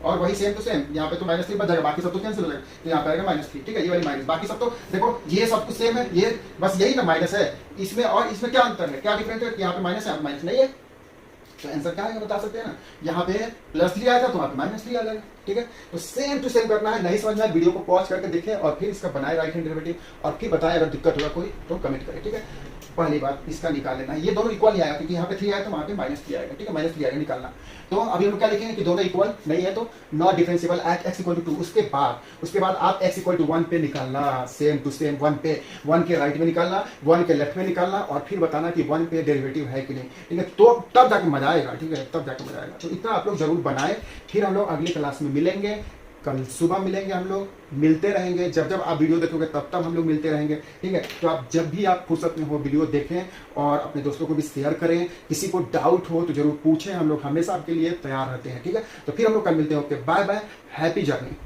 A: और वही सेम टू सेम यहाँ पे तो -3 बच जाएगा, बाकी सब तो कैंसिल हो जाएगा, तो यहाँ पे आएगा -3, ठीक है, ये वाली माइनस, बाकी सब तो देखो ये सब कुछ सेम है, ये बस यही ना माइनस है इसमें, और इसमें क्या अंतर है, क्या डिफरेंस है, यहाँ पे माइनस है, माइनस नहीं है, तो आंसर क्या है बता सकते हैं ना। यहाँ पे +3 आया था तो वहाँ पे -3 आ जाएगा, ठीक है। तो सेम टू सेम करना है, नहीं समझ में आए वीडियो को पॉज करके देखें और फिर इसका बनाए राइट हैंड डेरिवेटिव, और फिर बताएं अगर दिक्कत होगा कोई तो कमेंट करें, ठीक है। पहली बात इसका निकाल लेना, ये दोनों इक्वल नहीं आएगा क्योंकि यहाँ पे 3 आया तो वहाँ पे -3 आएगा, ठीक है, -3 आएगा निकालना। तो अभी हम क्या लिखेंगे कि दोनों इक्वल नहीं है तो नॉट डिफरेंशिएबल एट x = 2, उसके बाद आप x = 1 पे निकालना, सेम टू सेम 1 पे, 1 के राइट में निकालना, 1 के लेफ्ट में निकालना, और फिर बताना कि 1 पे डेरिवेटिव है कि नहीं, ठीक है, तो तब जाके मजा आएगा, ठीक है, तब जाके मजा आएगा। तो इतना आप लोग जरूर बनाए, फिर हम लोग अगली क्लास में मिलेंगे, कल सुबह मिलेंगे, हम लोग मिलते रहेंगे, जब जब आप वीडियो देखोगे तब तब हम लोग मिलते रहेंगे, ठीक है। तो आप जब भी आप फुर्सत में हो वीडियो देखें और अपने दोस्तों को भी शेयर करें, किसी को डाउट हो तो जरूर पूछें, हम लोग हमेशा आपके लिए तैयार रहते हैं, ठीक है। तो फिर हम लोग कल मिलते हैं, okay, bye bye, happy journey.